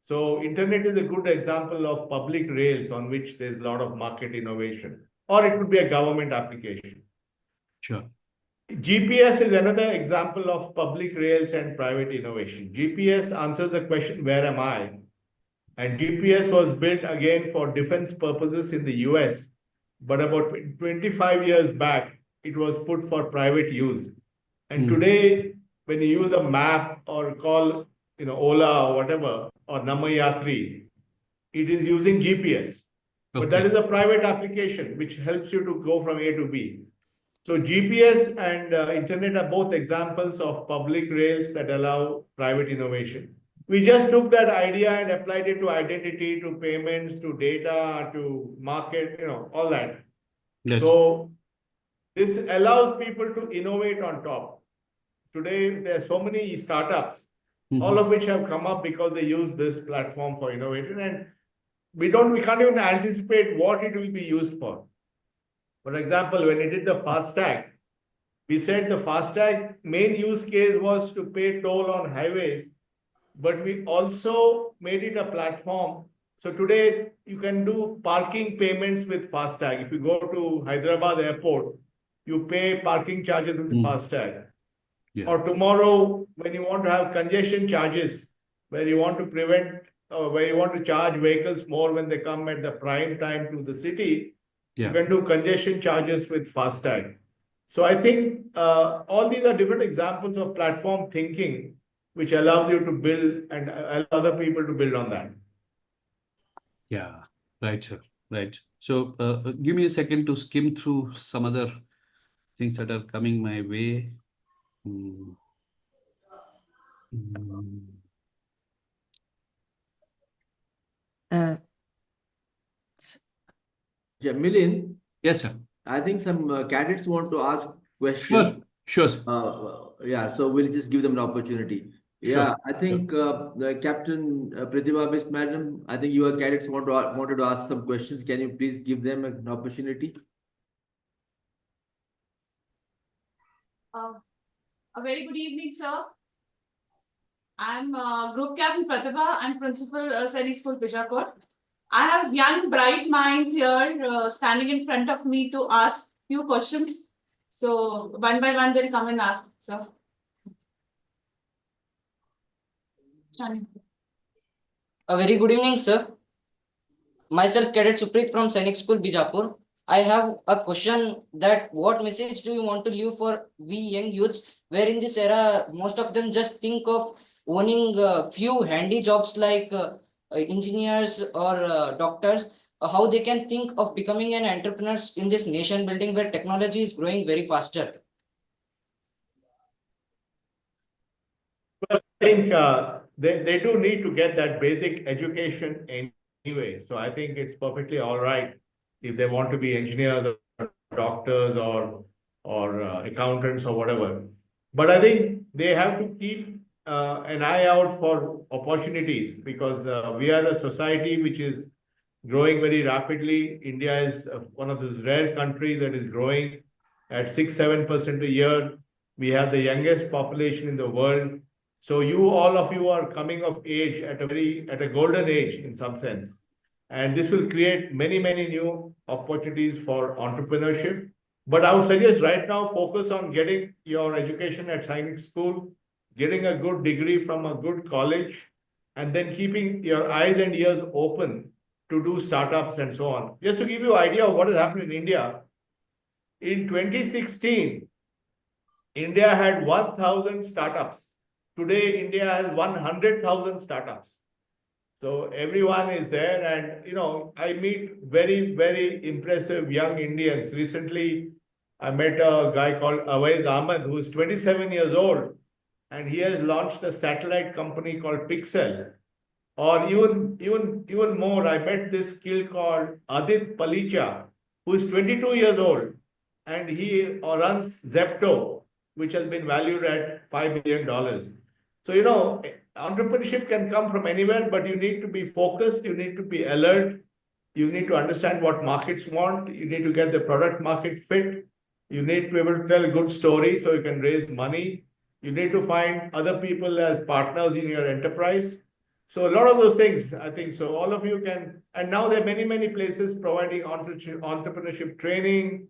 So internet is a good example of public rails on which there's a lot of market innovation, or it could be a government application. Sure. GPS is another example of public rails and private innovation. GPS answers the question, where am I? And GPS was built again for defense purposes in the US. But about 25 years back, it was put for private use. And today, when you use a map or call Ola or whatever, or Namayatri, it is using GPS. But that is a private application which helps you to go from A to B. So GPS and internet are both examples of public rails that allow private innovation. We just took that idea and applied it to identity, to payments, to data, to market, all that. Yes. So this allows people to innovate on top. Today, there are so many startups, all of which have come up because they use this platform for innovation. And we can't even anticipate what it will be used for. For example, when we did the FASTag, we said the FASTag main use case was to pay toll on highways, but we also made it a platform. So today you can do parking payments with FASTag. If you go to Hyderabad airport, you pay parking charges with FASTag. Yeah. Or tomorrow, when you want to have congestion charges, where you want to where you want to charge vehicles more when they come at the prime time to the city, you can do congestion charges with FASTag. So I think all these are different examples of platform thinking, which allows you to build and allow other people to build on that. Yeah, right, sir. Right. So give me a second to skim through some other things that are coming my way. Milin, Yes, sir. I think some candidates want to ask questions. Sure, sir. Yeah, so we'll just give them an opportunity. Yeah, I think the Captain Pratibha Best Madam, I think your cadets wanted to ask some questions. Can you please give them an opportunity? A very good evening, sir. I'm Group Captain Pratibha and Principal Sainik School, Bijapur. I have young, bright minds here standing in front of me to ask few questions. So one by one, they'll come and ask, sir. Chani. A very good evening, sir. Myself, Cadet Suprit from Sainik School, Bijapur. I have a question that what message do you want to leave for we young youths, where in this era, most of them just think of owning few handy jobs like engineers or doctors, how they can think of becoming an entrepreneur in this nation building where technology is growing very faster. I think they do need to get that basic education anyway. So I think it's perfectly all right if they want to be engineers or doctors or accountants or whatever. But I think they have to keep an eye out for opportunities because we are a society which is growing very rapidly. India is one of those rare countries that is growing at 6-7% a year. We have the youngest population in the world. So all of you are coming of age at a golden age in some sense. And this will create many, many new opportunities for entrepreneurship. But I would suggest right now focus on getting your education at Sainik School, getting a good degree from a good college, and then keeping your eyes and ears open to do startups and so on. Just to give you an idea of what has happened in India, in 2016, India had 1,000 startups. Today, India has 100,000 startups. So everyone is there. And, I meet very, very impressive young Indians. Recently, I met a guy called Awais Ahmed, who is 27 years old. And he has launched a satellite company called Pixel. Or even more, I met this kid called Ajeet Palicha, who is 22 years old. And he runs Zepto, which has been valued at $5 billion. So, entrepreneurship can come from anywhere, but you need to be focused, you need to be alert, you need to understand what markets want, you need to get the product market fit, you need to be able to tell a good story so you can raise money, you need to find other people as partners in your enterprise. So a lot of those things, I think, so all of you can, and now there are many, many places providing entrepreneurship training,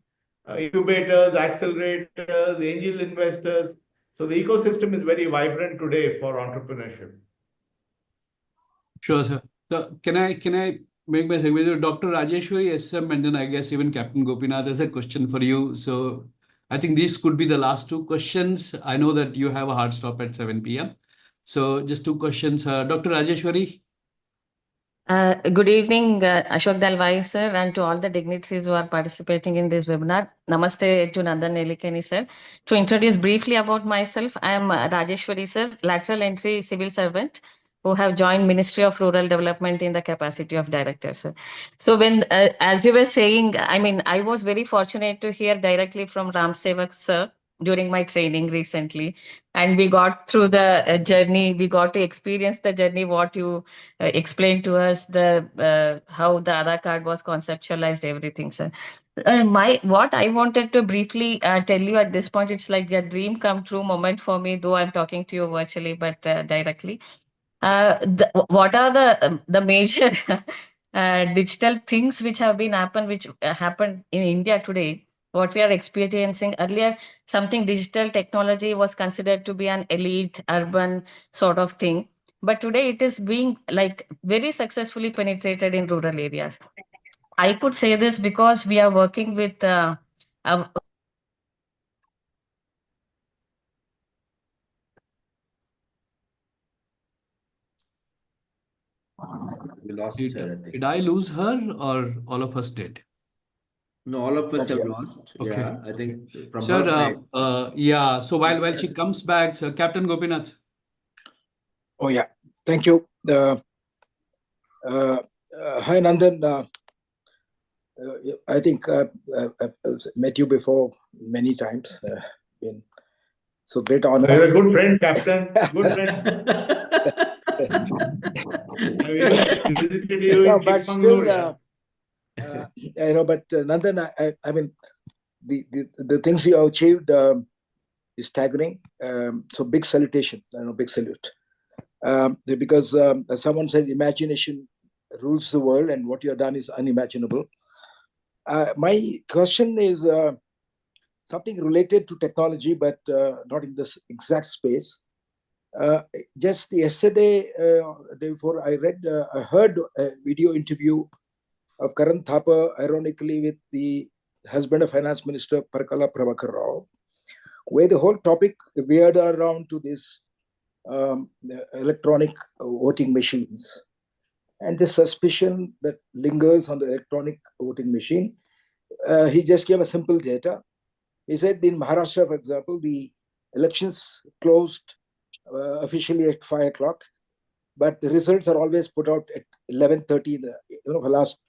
incubators, accelerators, angel investors. So the ecosystem is very vibrant today for entrepreneurship. Sure, sir. So can I make my segue to Dr. Rajeshwari SM, and then I guess even Captain Gopinath has a question for you. So I think these could be the last two questions. I know that you have a hard stop at 7 p.m. So just two questions. Dr. Rajeshwari. Good evening, Ashok Dalwai sir, and to all the dignitaries who are participating in this webinar. Namaste to Nandan Nilekani sir. To introduce briefly about myself, I am Rajeshwari sir, lateral entry civil servant who have joined Ministry of Rural Development in the capacity of director, sir. So when, as you were saying, I was very fortunate to hear directly from Ram Sevak sir during my training recently. And we got through the journey, we got to experience the journey, what you explained to us, the how the Aadhaar card was conceptualized, everything, sir. What I wanted to briefly tell you at this point, it's like a dream come true moment for me, though I'm talking to you virtually, but directly. What are the major digital things which have been which happened in India today? What we are experiencing earlier, something digital technology was considered to be an elite urban sort of thing. But today it is being like very successfully penetrated in rural areas. I could say this because we are working with We lost her, I think. Did I lose her or all of us did? No, all of us Not have yet. lost. Okay. Yeah, I think from Sir, her side. yeah. So while she comes back, sir, Captain Gopinath. Oh, yeah. Thank you. Hi, Nandan. I think I've met you before many times. Been So great honor. You're a good friend, Captain. Good friend. I visited you No, in but still, Chikmagalur. but Nandan, I mean, the things you have achieved is staggering. So big salutation, big salute. Because as someone said, imagination rules the world, and what you have done is unimaginable. My question is something related to technology, but not in this exact space. Just yesterday, day before, I heard a video interview of Karan Thapa, ironically, with the husband of Finance Minister Parkala Prabhakar Rao, where the whole topic veered around to this electronic voting machines and the suspicion that lingers on the electronic voting machine. He just gave a simple data. He said in Maharashtra, for example, the elections closed officially at 5 o'clock, but the results are always put out at 11:30 for last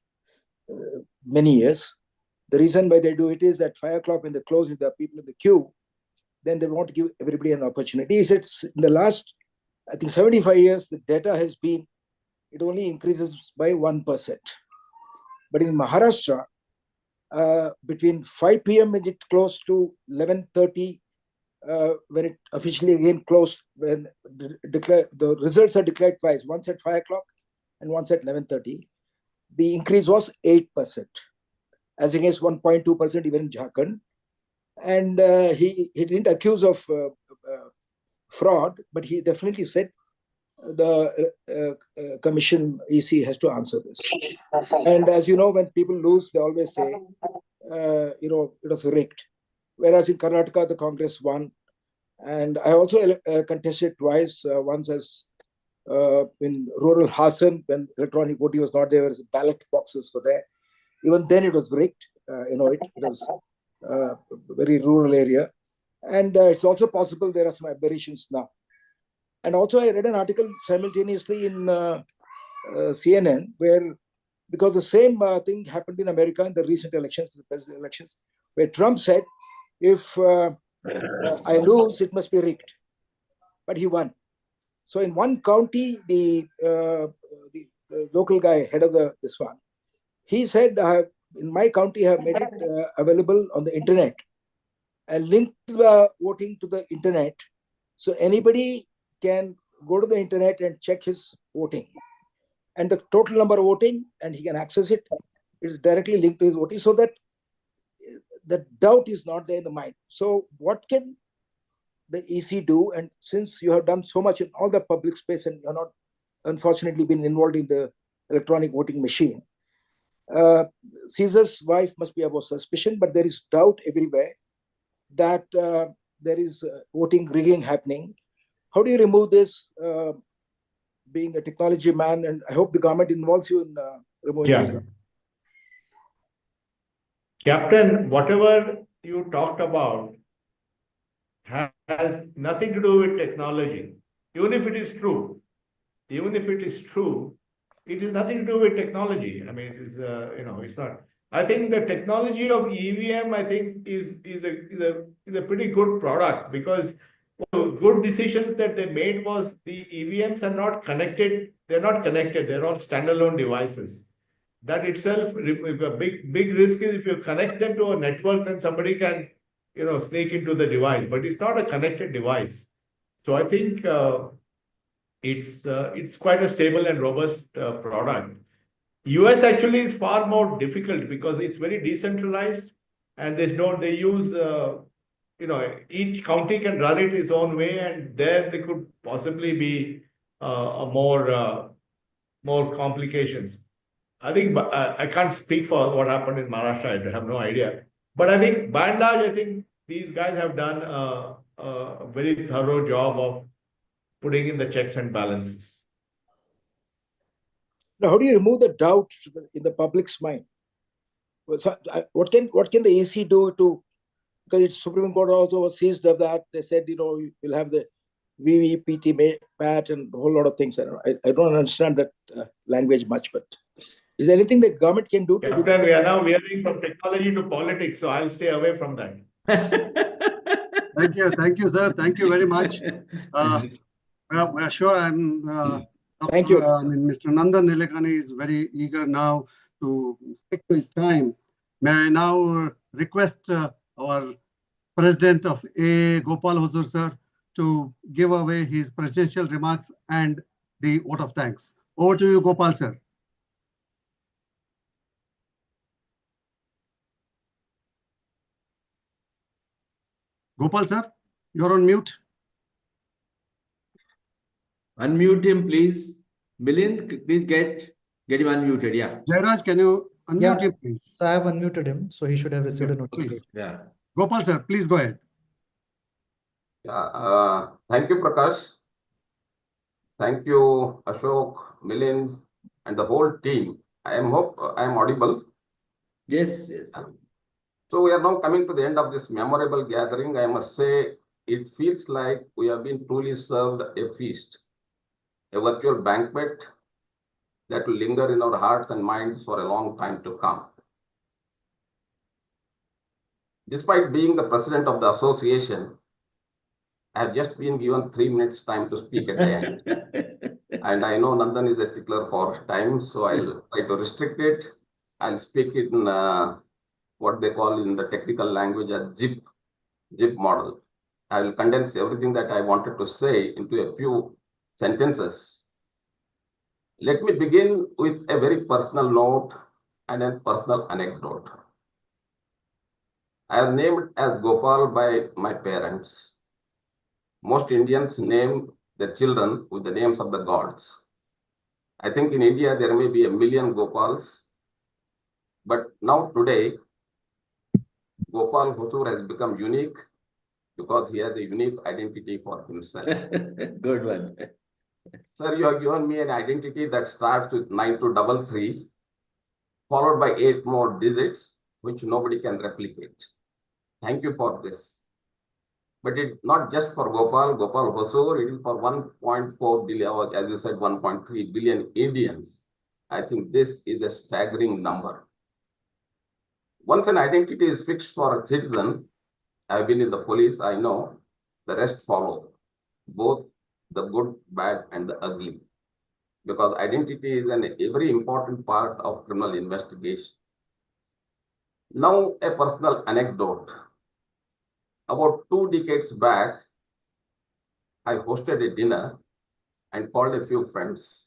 many years. The reason why they do it is at 5 o'clock when they close with the people in the queue, then they want to give everybody an opportunity. He said in the last, I think 75 years, the data has been, it only increases by 1%. But in Maharashtra, between 5 p.m. when it closed to 11:30, when it officially again closed, when the results are declared twice, once at 5 o'clock and once at 11:30, the increase was 8%, as against 1.2% even in Jharkhand. And he didn't accuse of fraud, but he definitely said the commission EC has to answer this. And as you know, when people lose, they always say, it was rigged. Whereas in Karnataka, the Congress won. And I also contested twice, once as in rural Hassan, when electronic voting was not there, ballot boxes were there. Even then it was rigged. It was a very rural area. And it's also possible there are some aberrations now. And also I read an article simultaneously in CNN where, because the same thing happened in America in the recent elections, the presidential elections, where Trump said, if I lose, it must be rigged. But he won. So in one county, the local guy, head of this one, he said, in my county, I have made it available on the internet and linked the voting to the internet. So anybody can go to the internet and check his voting. And the total number of voting, and he can access it, is directly linked to his voting, so that the doubt is not there in the mind. So what can the EC do? And since you have done so much in all the public space and you're not, unfortunately, been involved in the electronic voting machine, Caesar's wife must be above suspicion, but there is doubt everywhere that there is voting rigging happening. How do you remove this, being a technology man? And I hope the government involves you in removing this. Captain, whatever you talked about has nothing to do with technology. Even if it is true, it is nothing to do with technology. I mean, it is, it's not. I think the technology of EVM, I think, is a pretty good product, because good decisions that they made was the EVMs are not connected. They're not connected. They're all standalone devices. That itself, a big risk is if you connect them to a network, then somebody can, sneak into the device. But it's not a connected device. So I think it's quite a stable and robust product. US actually is far more difficult because it's very decentralized, and they use each county can run it its own way, and there could possibly be more complications. I think I can't speak for what happened in Maharashtra. I have no idea. But I think by and large, I think these guys have done a very thorough job of putting in the checks and balances. Now, how do you remove the doubt in the public's mind? So, what can the AC do to? Because it's Supreme Court also was seized of that. They said, you'll have the VVPT PAT and a whole lot of things. I don't understand that language much, but is there anything the government can do? Captain, we are now veering from technology to politics, so I'll stay away from that. Thank you, sir. Thank you very much. Well, sure, Thank you. Mr. Nandan Nilekani is very eager now to stick to his time. May I now request our President of A, Gopal Hosur, sir, to give away his presidential remarks and the vote of thanks. Over to you, Gopal, sir. Gopal, sir, you're on mute. Unmute him, please. Milind, please get him unmuted. Yeah. Jairaj, can you unmute Yeah. him, please? So I have unmuted him, so he should have received a Yeah, notification. please. Yeah. Gopal, sir, please go ahead. Thank you, Prakash. Thank you, Ashok, Milind, and the whole team. I hope I am audible. Yes, yes. So we are now coming to the end of this memorable gathering. I must say, it feels like we have been truly served a feast, a virtual banquet that will linger in our hearts and minds for a long time to come. Despite being the president of the association, I have just been given 3 minutes time to speak at the end. And I know Nandan is a stickler for time, so I'll try to restrict it. I'll speak in what they call in the technical language a zip model. I will condense everything that I wanted to say into a few sentences. Let me begin with a very personal note and a personal anecdote. I am named as Gopal by my parents. Most Indians name their children with the names of the gods. I think in India there may be 1 million Gopals, but now today Gopal Hosur has become unique because he has a unique identity for himself. Good one. Sir, you have given me an identity that starts with 9233, followed by 8 more digits, which nobody can replicate. Thank you for this. But it's not just for Gopal Hosur, it is for 1.4 billion, or as you said, 1.3 billion Indians. I think this is a staggering number. Once an identity is fixed for a citizen, I've been in the police, I know, the rest follow, both the good, bad, and the ugly. Because identity is a very important part of criminal investigation. Now, a personal anecdote. About 2 decades back, I hosted a dinner and called a few friends.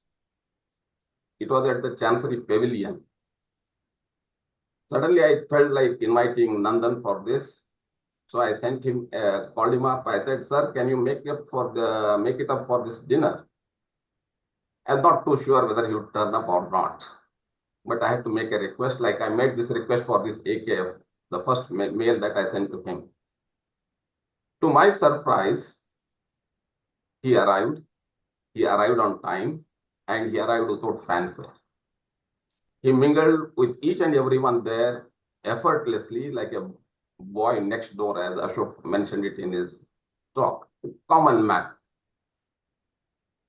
It was at the Chancery Pavilion. Suddenly, I felt like inviting Nandan for this. So I sent him, called him up. I said, "Sir, can you make it up for this dinner?" I'm not too sure whether he would turn up or not. But I had to make a request. Like I made this request for this AKF, the first mail that I sent to him. To my surprise, he arrived. He arrived on time, and he arrived without fanfare. He mingled with each and everyone there effortlessly, like a boy next door, as Ashok mentioned it in his talk. Common man.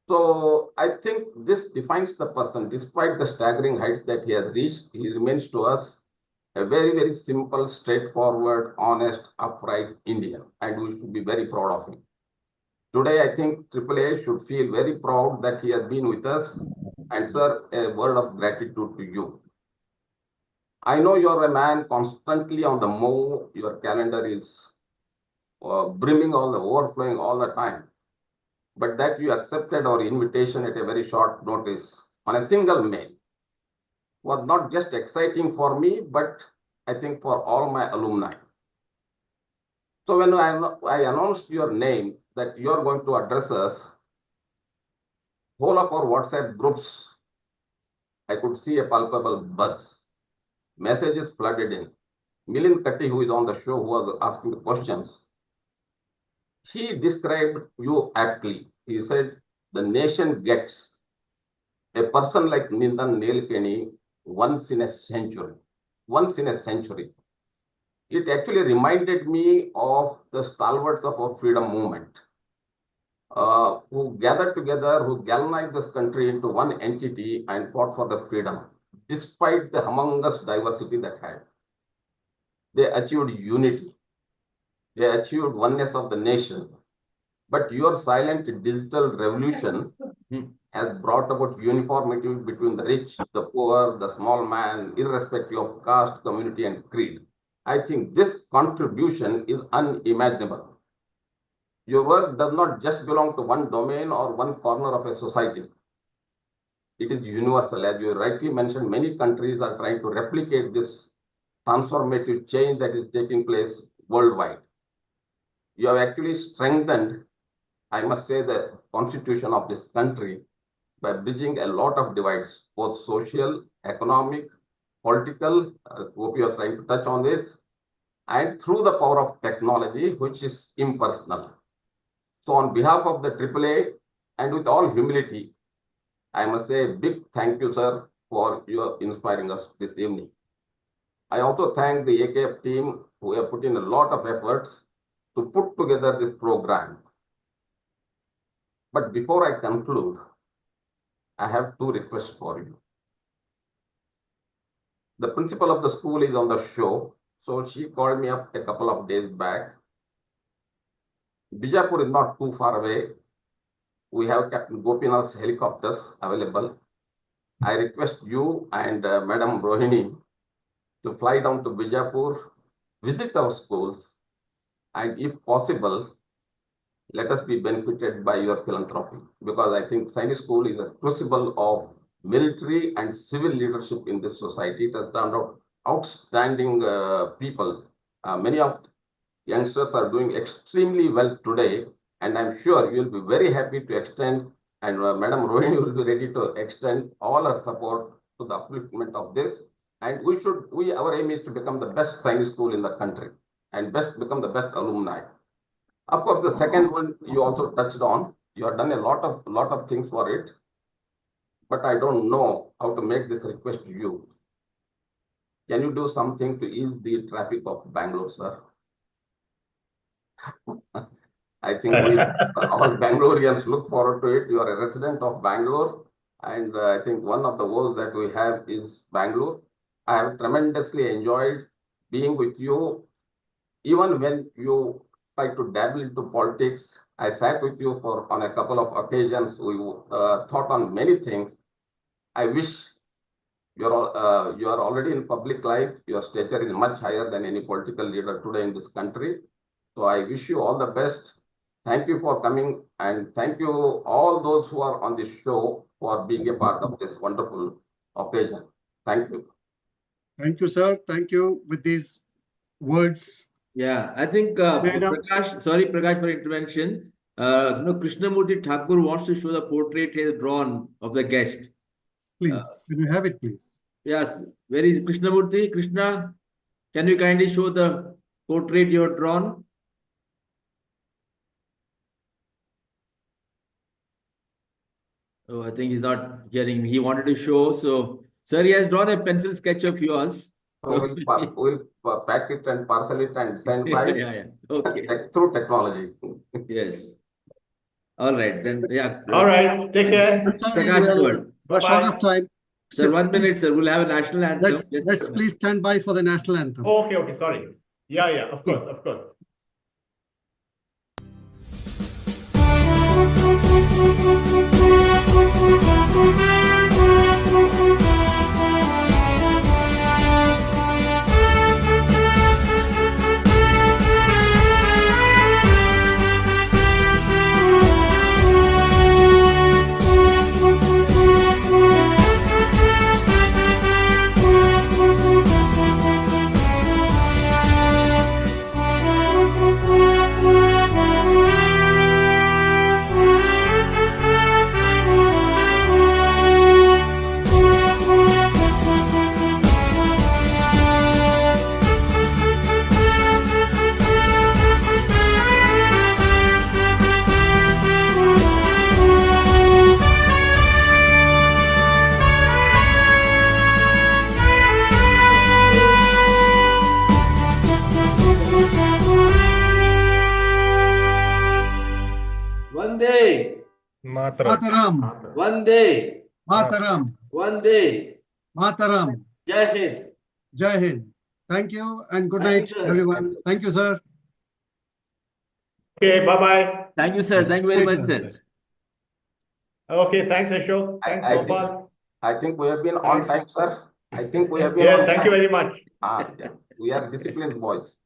So I think this defines the person. Despite the staggering heights that he has reached, he remains to us a very, very simple, straightforward, honest, upright Indian, and we should be very proud of him. Today, I think AAA should feel very proud that he has been with us. And sir, a word of gratitude to you. I know you're a man constantly on the move. Your calendar is brimming, overflowing all the time. But that you accepted our invitation at a very short notice on a single mail was not just exciting for me, but I think for all my alumni. So when I announced your name that you're going to address us, whole of our WhatsApp groups, I could see a palpable buzz. Messages flooded in. Milind Katti, who is on the show, who was asking the questions, he described you aptly. He said, the nation gets a person like Nandan Nilekani once in a century. Once in a century. It actually reminded me of the stalwarts of our freedom movement, who gathered together, who galvanized this country into one entity and fought for the freedom, despite the humongous diversity that had. They achieved unity. they achieved oneness of the nation. But your silent digital revolution has brought about uniformity between the rich, the poor, the small man, irrespective of caste, community, and creed. I think this contribution is unimaginable. Your work does not just belong to one domain or one corner of a society. It is universal. As you rightly mentioned, many countries are trying to replicate this transformative change that is taking place worldwide. You have actually strengthened, I must say, the constitution of this country by bridging a lot of divides, both social, economic, political. Hope you are trying to touch on this, and through the power of technology, which is impersonal. So on behalf of the AAA and with all humility, I must say a big thank you, sir, for your inspiring us this evening. I also thank the AKF team who have put in a lot of efforts to put together this program. But before I conclude, I have two requests for you. The principal of the school is on the show, so she called me up a couple of days back. Bijapur is not too far away. We have Captain Gopinath's helicopters available. I request you and Madam Rohini to fly down to Bijapur, visit our schools, and if possible, let us be benefited by your philanthropy, because I think Sainik School is a crucible of military and civil leadership in this society. It has turned out outstanding people. Many of youngsters are doing extremely well today, and I'm sure you will be very happy to extend, and Madam Rohini will be ready to extend all our support to the upliftment of this. And our aim is to become the best Sainik school in the country and become the best alumni. Of course, the second one you also touched on. You have done a lot of things for it, but I don't know how to make this request to you. Can you do something to ease the traffic of Bangalore, sir? I think all Bangaloreans look forward to it. You are a resident of Bangalore, and I think one of the goals that we have is Bangalore. I have tremendously enjoyed being with you, even when you try to dabble into politics. I sat with you on a couple of occasions. We thought on many things. I wish you are already in public life. Your stature is much higher than any political leader today in this country. So I wish you all the best. Thank you for coming, and thank you all those who are on this show for being a part of this wonderful occasion. Thank you. Thank you, sir. Thank you with these words. Yeah, I think Prakash, sorry Prakash for intervention. Krishnamurti Thakur wants to show the portrait he has drawn of the guest. Please, can you have it, please? Yes, where is Krishnamurti? Krishna, can you kindly show the portrait you have drawn? Oh, I think he's not hearing me. He wanted to show. So, sir, he has drawn a pencil sketch of yours. So we'll pack it and parcel it and send by Okay. through technology. Yes. All right. Then, yeah. All right. Take care. I'm sorry, Prakash, we're short of time. Sir, 1 minute, sir. We'll have a national anthem. Let's please stand by for the national anthem. Oh, okay. Sorry. Yeah. Of course. Vande Mataram. Vande Mataram. Vande Mataram. Jai Hind. Jai Hind. Thank you and good Thank night, you, sir. everyone. Thank you, sir. Okay, bye-bye. Thank you, sir. Thank you very Great, much, sir. sir. Okay, thanks, Ashok. Thanks, Gopal. I think we have been on Thanks. time, sir. I think we have been Yes, on thank time. you very much. Yeah. We are disciplined boys.